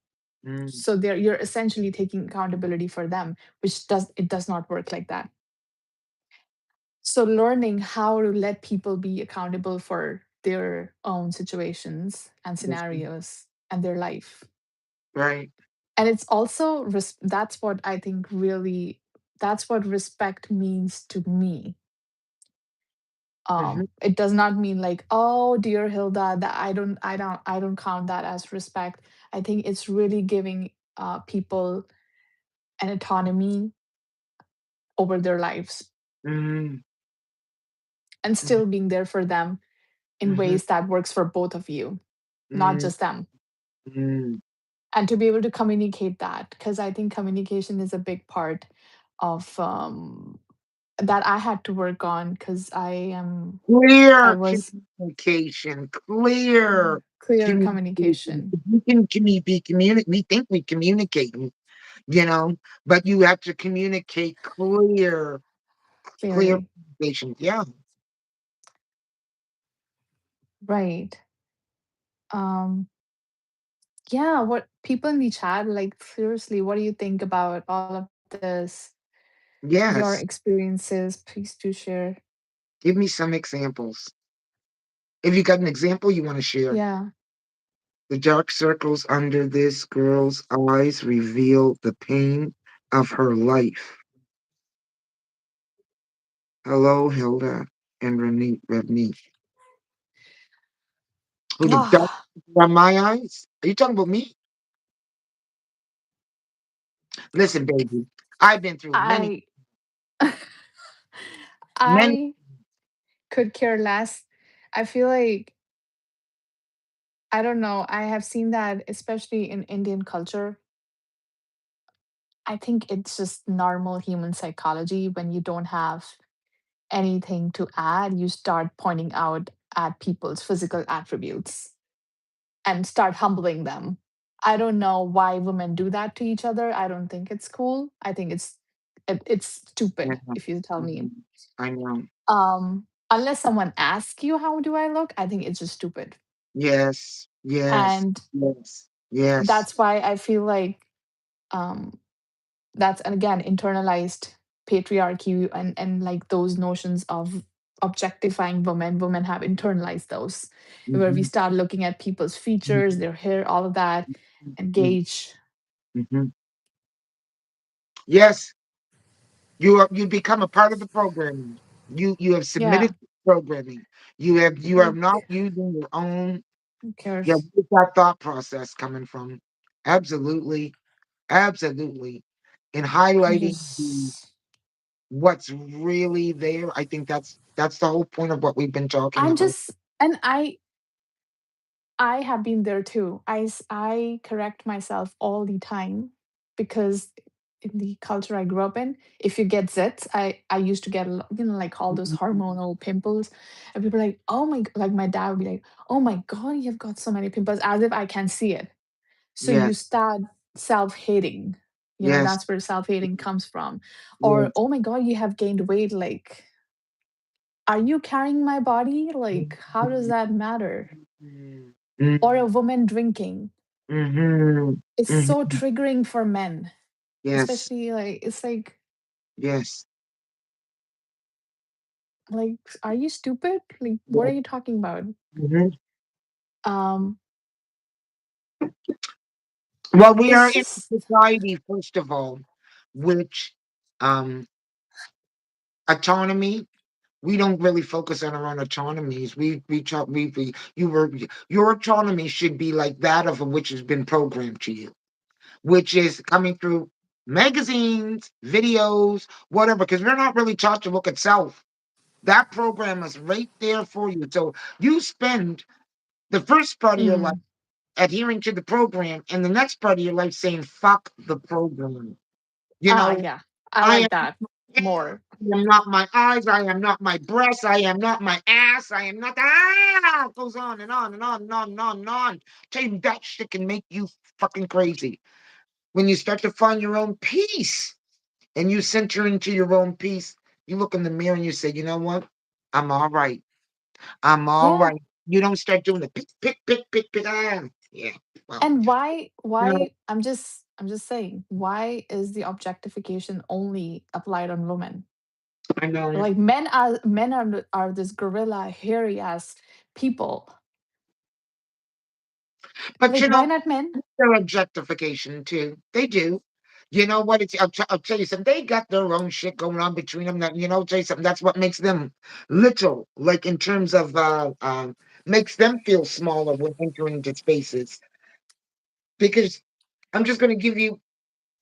Mm, So you're essentially taking accountability for them, which does not work like that. So learning how to let people be accountable for their own situations and yes, scenarios and their life. right. And it's also that's what I think really, that's what respect means to me. Hmm. It does not mean like, oh dear Hilda, that I don't count that as respect. I think it's really giving people an autonomy over their lives Hmm. and still being there for them in Hmm. ways that works for both of you, not Hmm. just them. Hmm. And to be able to communicate that, because I think communication is a big part of that I had to work on, because I Clear was communication, clear clear communication. communication. We can be communicate. We think we communicate, you know, but you have to communicate clear Clearly. communication. Yeah. Right. Um, yeah, what people in the chat, like, seriously, what do you think about all of this? Your Yes. experiences, please do share. Give me some examples. If you got an example you want to share. Yeah. The dark circles under this girl's eyes reveal the pain of her life. Hello, Hilda and Revneet. Who the dark Ah, from my eyes? Are you talking about me? Listen, baby, I've been through many, I many. I could care less. I feel like, I don't know, I have seen that especially in Indian culture. I think it's just normal human psychology. When you don't have anything to add, you start pointing out at people's physical attributes and start humbling them. I don't know why women do that to each other. I don't think it's cool. I think it's Yeah, stupid, if you tell me. mhm, I know. Unless someone asks you how do I look, I think it's just stupid. Yes, yes, And yes, yes. that's why I feel like, um that's, and again, internalized patriarchy and like those notions of objectifying women have internalized those, where we Mhm, start looking at people's features, their hair, all of that, and mhm, gauge. mhm. Yes, you become a part of the programming. You have Yeah, submitted to programming. You are like not using your own. who Yeah, cares? where's that thought process coming from? Absolutely, absolutely. And I'm highlighting just what's really there. I think that's the whole point of what we've been talking I'm about. just and I have been there too. I correct myself all the time because in the culture I grew up in, if you get zits, I used to get like all those hormonal pimples, and people are like, oh my, like my dad would be like, oh my god, you've got so many pimples, as if I can see it. So you Yes, start self hating. yes, That's where self hating comes from. Or yes. oh my god, you have gained weight. Like, are you carrying my body? Like, how does that matter? Mhm, Or a woman drinking. mhm, It's so mhm. triggering for men, Yes, especially like it's yes, like are you stupid? Like what are yes. you talking about? Mhm. Um Well, we are it's in just a society, first of all, which um, autonomy. We don't really focus on our own autonomies. We you were your autonomy should be like that of which has been programmed to you, which is coming through magazines, videos, whatever. Because we're not really taught to look at self. That program is right there for you. So you spend the first part of your life mm, adhering to the program, and the next part of your life saying "fuck the program." You know, yeah. I I like am that hair, more. I am not my eyes, I am not my breasts, I am not my ass, I am not it goes on and on and on and on and on and on. Tell you that shit can make you fucking crazy. When you start to find your own peace and you center into your own peace, you look in the mirror and you say, you know what? I'm all right. I'm all Yeah. right. You don't start doing the pick. Yeah. Well, And why no, I'm just saying, why is the objectification only applied on women? I know. Like men are this gorilla hairy ass people. But Like you why know, not men? their objectification too. They do. You know what? I'll tell you something. They got their own shit going on between them. That I'll tell you something. That's what makes them little, like in terms of makes them feel smaller when entering into spaces. Because I'm just going to give you,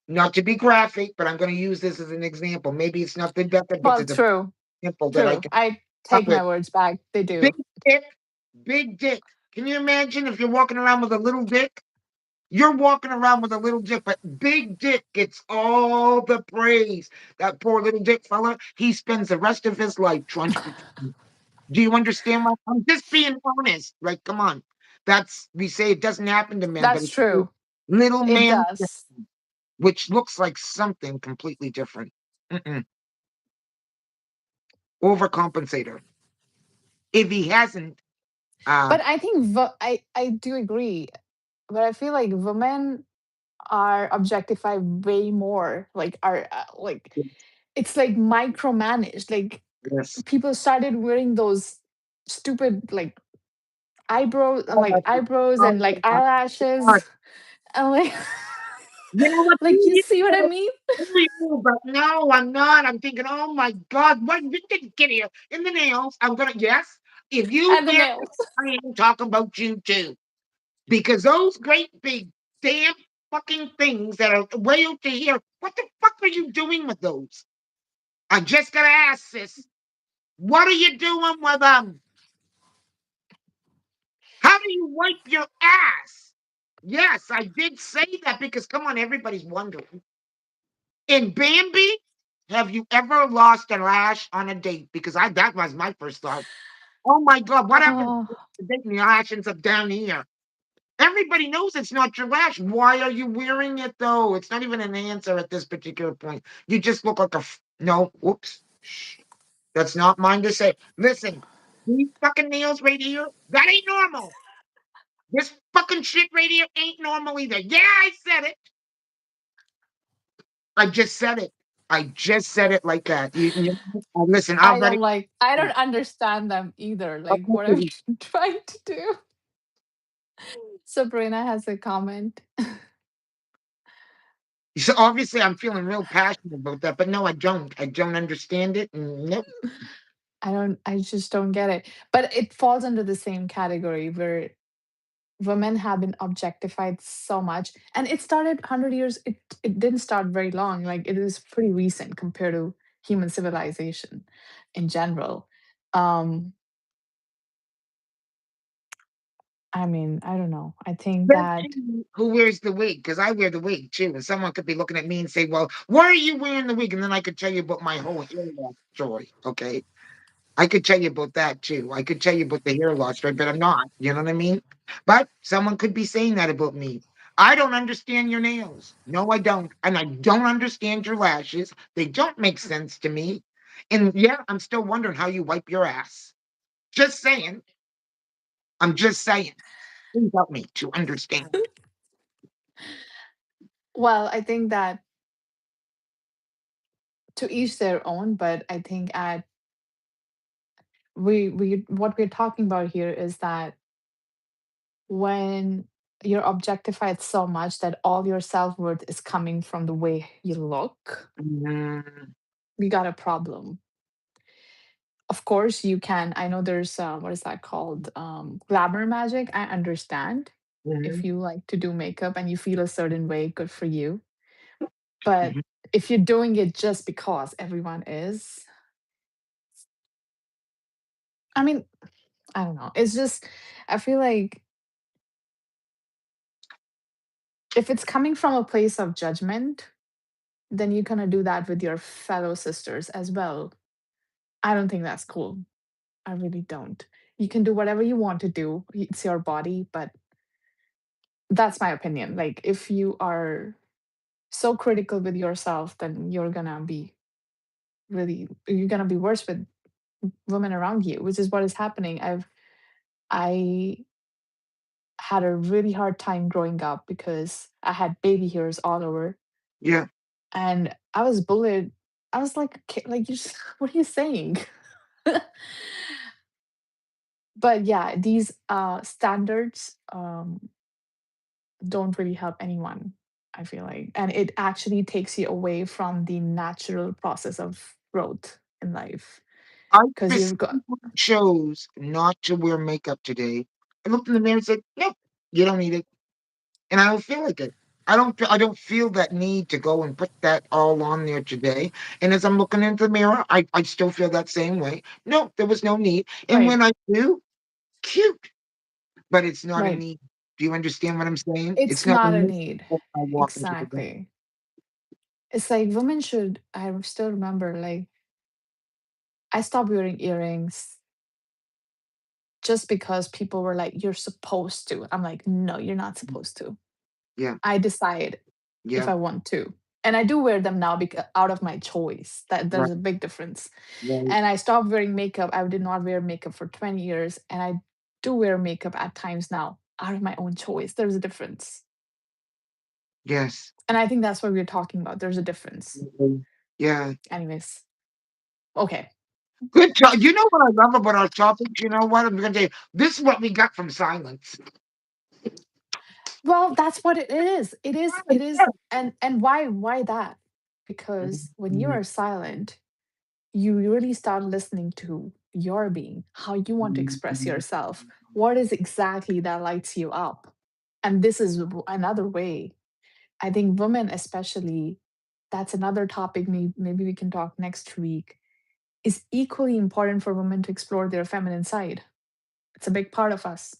not to be graphic, but I'm going to use this as an example. Maybe it's not the best, but Well, it's a true. example that I True. can I come up take with. my words back. They Big do. dick, big dick. Can you imagine if you're walking around with a little dick? You're walking around with a little dick, but Big Dick gets all the praise. That poor little dick fella, he spends the rest of his life trying to. Do you understand what I'm just being honest? Like, come on. That's we say it doesn't happen to men, but That's it's true. little It man, does. which looks like something completely different. Mm-mm. Overcompensator. If he hasn't, uh, But I think I do agree. But I feel like women are objectified way more. Like are like it's like micromanaged. Like yes. people started wearing those stupid Oh, eyebrows my and like God. eyelashes and like You know what? like you see what I mean? You, but no, I'm not. I'm thinking, oh my God, what we did get here in the nails? I'm gonna yes. If you And the wear nails. it, I am talking about you too, because those great big damn fucking things that are way out to here. What the fuck are you doing with those? I just gotta ask, sis. What are you doing with them? How do you wipe your ass? Yes, I did say that because come on, everybody's wondering. In Bambi, have you ever lost a lash on a date? Because I that was my first thought. Oh my God, what happened Oh, to the date and your lash ends up down here? Everybody knows it's not your lash. Why are you wearing it though? It's not even an answer at this particular point. You just look like no. Whoops. Shh. That's not mine to say. Listen, these fucking nails right here, that ain't normal. This fucking shit right here ain't normal either. Yeah, I said it. I just said it. I just said it like that. Listen, I'll I let don't it. like I don't understand them either. I'll Like let what are it- you trying to do? Sabrina has a comment. So obviously, I'm feeling real passionate about that, but no, I don't. I don't understand it. No. I just don't get it. But it falls under the same category where women have been objectified so much. And it started 100 years, it didn't start very long. Like it is pretty recent compared to human civilization in general. Um, I mean, I don't know. I think Then that who wears the wig? Because I wear the wig too, and someone could be looking at me and say, "Well, why are you wearing the wig?" And then I could tell you about my whole hair loss story. Okay, I could tell you about that too. I could tell you about the hair loss story, but I'm not. You know what I mean? But someone could be saying that about me. I don't understand your nails. No, I don't, and I don't understand your lashes. They don't make sense to me. And yeah, I'm still wondering how you wipe your ass. Just saying. I'm just saying. Please help me to understand. well, I think that to each their own, but I think at we what we're talking about here is that when you're objectified so much that all your self-worth is coming from the way you look, Mhm. we got a problem. Of course, you can. I know there's what is that called? Glamour magic. I understand if Mhm, you like to do makeup and you feel a certain way, good for you. But mhm. if you're doing it just because everyone is, I mean, I don't know. It's just, I feel like if it's coming from a place of judgment, then you're gonna do that with your fellow sisters as well. I don't think that's cool. I really don't. You can do whatever you want to do. It's your body, but that's my opinion. Like if you are so critical with yourself, then you're gonna be worse with women around you, which is what is happening. I had a really hard time growing up because I had baby hairs all over Yeah, and I was bullied. I was like, like you just, what are you saying? But yeah, these standards don't really help anyone, I feel like. And it actually takes you away from the natural process of growth in life. I Because you've got specifically chose not to wear makeup today. I looked in the mirror and said, "Nope, you don't need it," and I don't feel like it. I don't feel that need to go and put that all on there today. And as I'm looking into the mirror, I still feel that same way. No, there was no need. And right, when I do, cute, but it's not a right. need. Do you understand what I'm saying? It's It's not a not a need need. when I walk into the room. Exactly. It's like women should, I still remember, like, I stopped wearing earrings just because people were like, you're supposed to. I'm like, no, you're not supposed to. Yeah, I decide if yeah, I want to. And I do wear them now because out of my choice. That right, there's a big difference. right. And I stopped wearing makeup. I did not wear makeup for 20 years. And I do wear makeup at times now out of my own choice. There's a difference. Yes. And I think that's what we're talking about. There's a difference. Mhm. Yeah. Anyways, okay. Good job. You know what I love about our topics? You know what? I'm gonna tell you, this is what we got from silence. Well, that's what it is. It is. And why that? Because when you are silent, you really start listening to your being, how you want to express yourself. What is exactly that lights you up? And this is another way. I think women, especially, that's another topic. Maybe we can talk next week. Is equally important for women to explore their feminine side. It's a big part of us.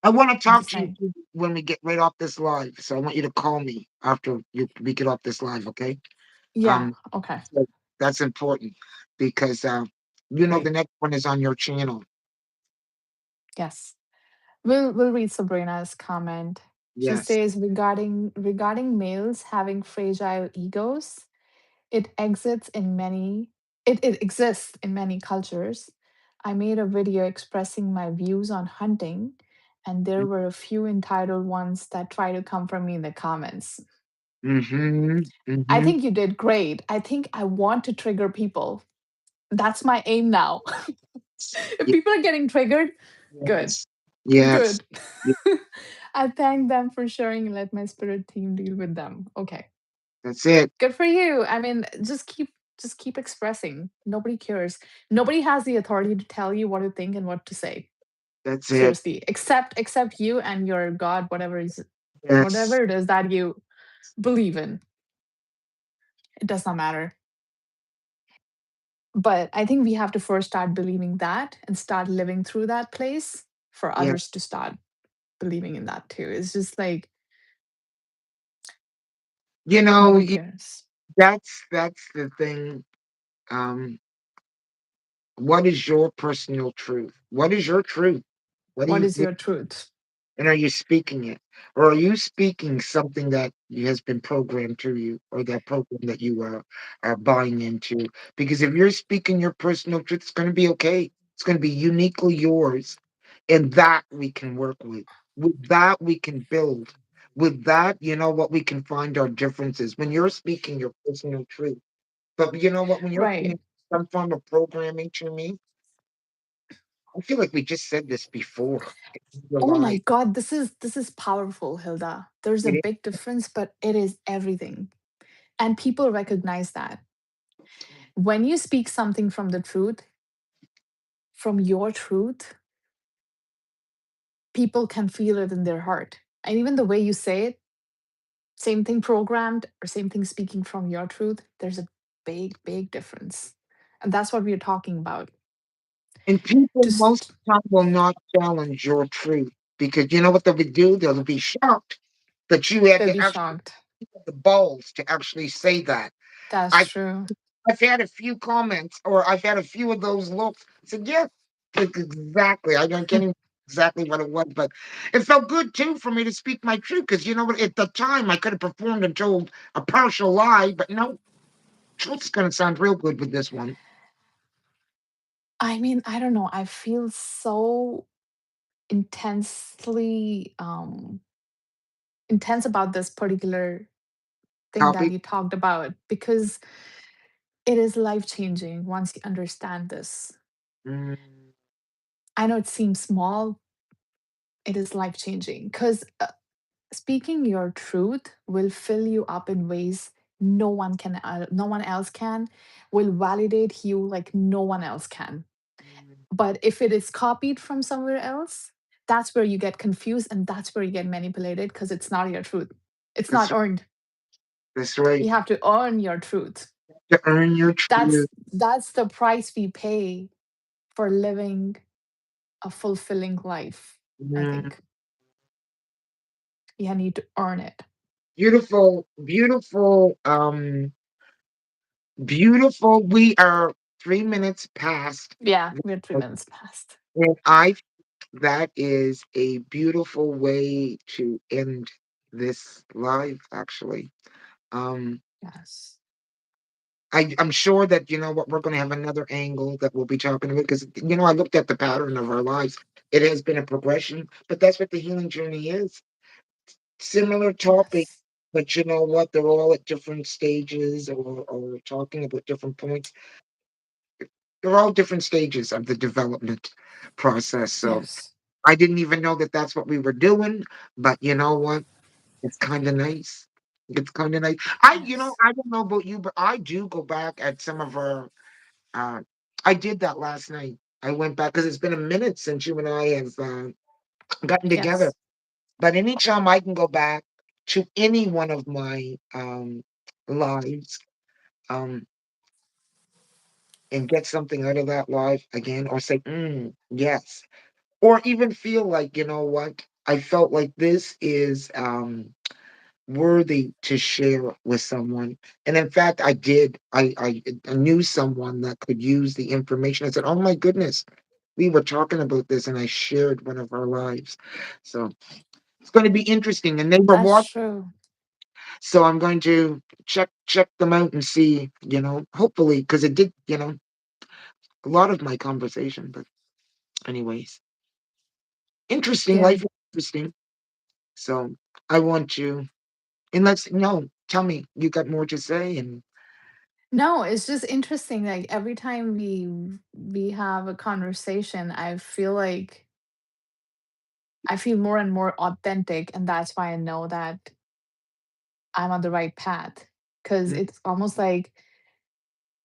I want to I'm talk just to you saying. when we get right off this live. So I want you to call me after we get off this live, okay? Yeah. Um, Okay. so that's important because you know the Great. next one is on your channel. Yes. We'll read Sabrina's comment. She Yes. says regarding males having fragile egos, it exits in many it exists in many cultures. I made a video expressing my views on hunting, and there were a few entitled ones that try to come for me in the comments. Mhm. I Mhm. think you did great. I think I want to trigger people. That's my aim now. If Ye people are getting triggered, good, yes. Yes. good. Ye I thank them for sharing and let my spirit team deal with them. Okay. that's it. Good for you. I mean, just keep expressing. Nobody cares. Nobody has the authority to tell you what to think and what to say. That's it. Seriously. Except you and your God, Yes. whatever it is that you believe in. It does not matter. But I think we have to first start believing that and start living through that place for Yeah. others to start believing in that too. It's just like You know, nobody y cares. that's the thing. Um, what is your personal truth? What is your truth? What do What you is your truth? and are you speaking it? Or are you speaking something that has been programmed to you or that program that you are buying into? Because if you're speaking your personal truth, it's going to be okay. It's going to be uniquely yours. And that we can work with. With that, we can build. With that, you know what, we can find our differences. When you're speaking your personal truth. But you know what, when you're Right. putting some form of programming to me, I feel like we just said this before. You're Oh my lying. god, this is powerful, Hilda. There's a It big difference, but it is everything. And people recognize that. When you speak something from the truth, from your truth, people can feel it in their heart. And even the way you say it, same thing programmed or same thing speaking from your truth, there's a big difference. And that's what we're talking about. And people most Just of the time will not challenge your truth because you know what they'll do? They'll be shocked that you had they'll to be actually shocked. have the balls to actually say that. That's I true. I've had a few comments or I've had a few of those looks. I said, yeah, exactly. I don't get exactly what it was, but it felt good too for me to speak my truth because you know what? At the time, I could have performed and told a partial lie, but no, truth's going to sound real good with this one. I mean, I don't know. I feel so intensely intense about this particular thing that Topic. you talked about because it is life changing once you understand this. Mm, I know it seems small, it is life changing because speaking your truth will fill you up in ways no one else can, will validate you like no one else can. But if it is copied from somewhere else, that's where you get confused and that's where you get manipulated because it's not your truth. It's that's not earned. that's right. You have to earn your truth. To earn your truth. That's the price we pay for living a fulfilling life, I Mm, think. You need to earn it. beautiful, beautiful, beautiful. We are 3 minutes past, Yeah, we're 3 minutes past. and I that is a beautiful way to end this live. Actually, um, Yes. I'm sure that you know what we're going to have another angle that we'll be talking about because you know I looked at the pattern of our lives. It has been a progression, but that's what the healing journey is. Similar topic, Yes. but you know what? They're all at different stages or talking about different points. They're all different stages of the development process. So Yes. I didn't even know that that's what we were doing, but you know what? It's kind of nice. It's kind of nice. Yes. I don't know about you, but I do go back at some of our. Uh, I did that last night. I went back because it's been a minute since you and I have gotten together. Yes. But anytime I can go back to any one of my lives um, and get something out of that life again, or say, yes, or even feel like, you know what, I felt like this is worthy to share with someone. And in fact, I did. I knew someone that could use the information. I said, oh my goodness, we were talking about this, and I shared one of our lives. So it's going to be interesting. And they were That's watching. true. So I'm going to check them out and see, hopefully, because it did, a lot of my conversation. But anyways, interesting Yeah. life, is interesting. So I want to, and let's know Tell me, you got more to say? And No, it's just interesting. Like every time we have a conversation, I feel more and more authentic, and that's why I know that I'm on the right path. Because mm, it's almost like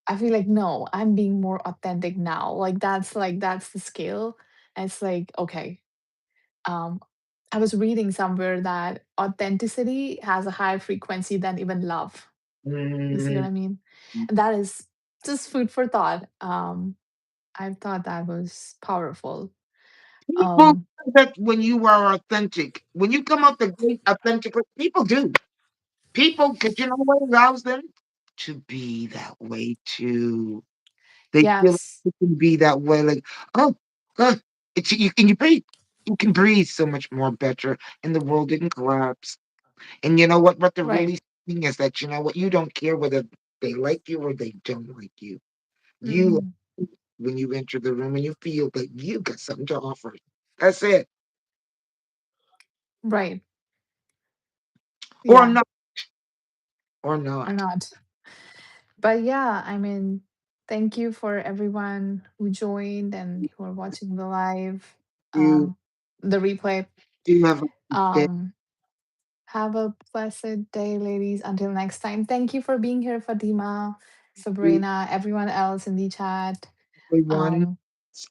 I feel like no, I'm being more authentic now. Like that's the scale. And it's like okay, um, I was reading somewhere that authenticity has a higher frequency than even love. You see what mm, I mean? And that is just food for thought. I thought that was powerful. people Um, say that when you are authentic, when you come out the gate authentically, people do. People, because you know what allows them to be that way too. They feel like yes, they can be that way. Like, oh, uh, it's you. Can you breathe? You can breathe so much more better, and the world didn't collapse. And you know what? What they're right. really saying is that you know what? You don't care whether they like you or they don't like you. You Mm, when you enter the room and you feel that you got something to offer. That's it. right. Or Yeah, not. Or or not. not. But yeah, I mean, thank you for everyone who joined and who are watching the live, You um, the replay. do have a day. Um, have a blessed day, ladies. Until next time. Thank you for being here, Fatima, Sabrina, everyone else in the chat, Everyone, um,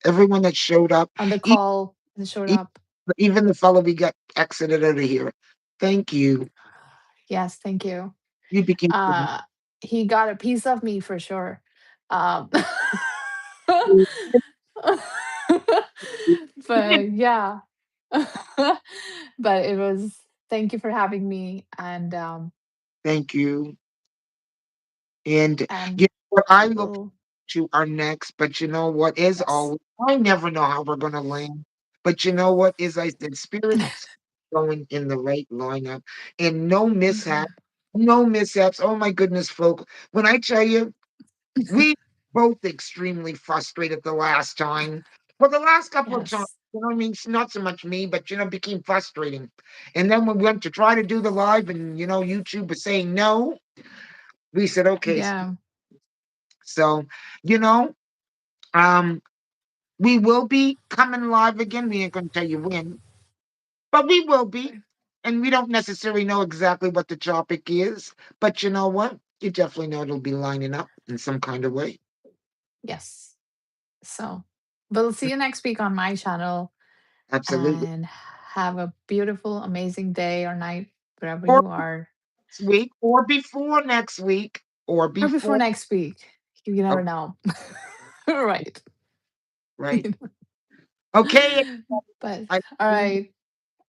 everyone that showed up, on the e- call that showed e- up. even the fellow we got exited out of here. Thank you. Yes, thank you. You became Uh, he got a piece of me for sure. Um, but yeah, but it was. Thank you for having me, thank you. And you and know what? I look we'll to our next, but you know what? As yes, always, I never know how we're gonna land. But you know what? As I said, spirits going in the right lineup and no mishap, no mishaps. Oh my goodness, folk. When I tell you, we both extremely frustrated the last time. For the last couple of times, yes, you know what I mean? It's not so much me, but you know, became frustrating. And then when we went to try to do the live and you know, YouTube was saying no, we said, okay, yeah, so you know, um, we will be coming live again. We ain't gonna tell you when, but we will be. And we don't necessarily know exactly what the topic is, but you know what? You definitely know it'll be lining up in some kind of way. yes. So we'll see you next week on my channel, Absolutely. and have a beautiful, amazing day or night wherever Or you are, next week, or before next week, or or before before. next week. You never Oh, know, right? right. Okay. But I all right.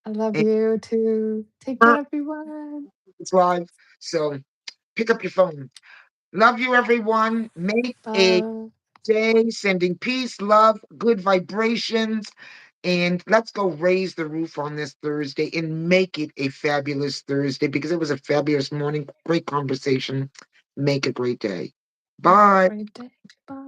I love you too. Take care, everyone. it's live. So pick up your phone. Love you, everyone. Make a Bye. day sending peace, love, good vibrations. And let's go raise the roof on this Thursday and make it a fabulous Thursday because it was a fabulous morning. Great conversation. Make a great day. Have a Bye. great day. Bye.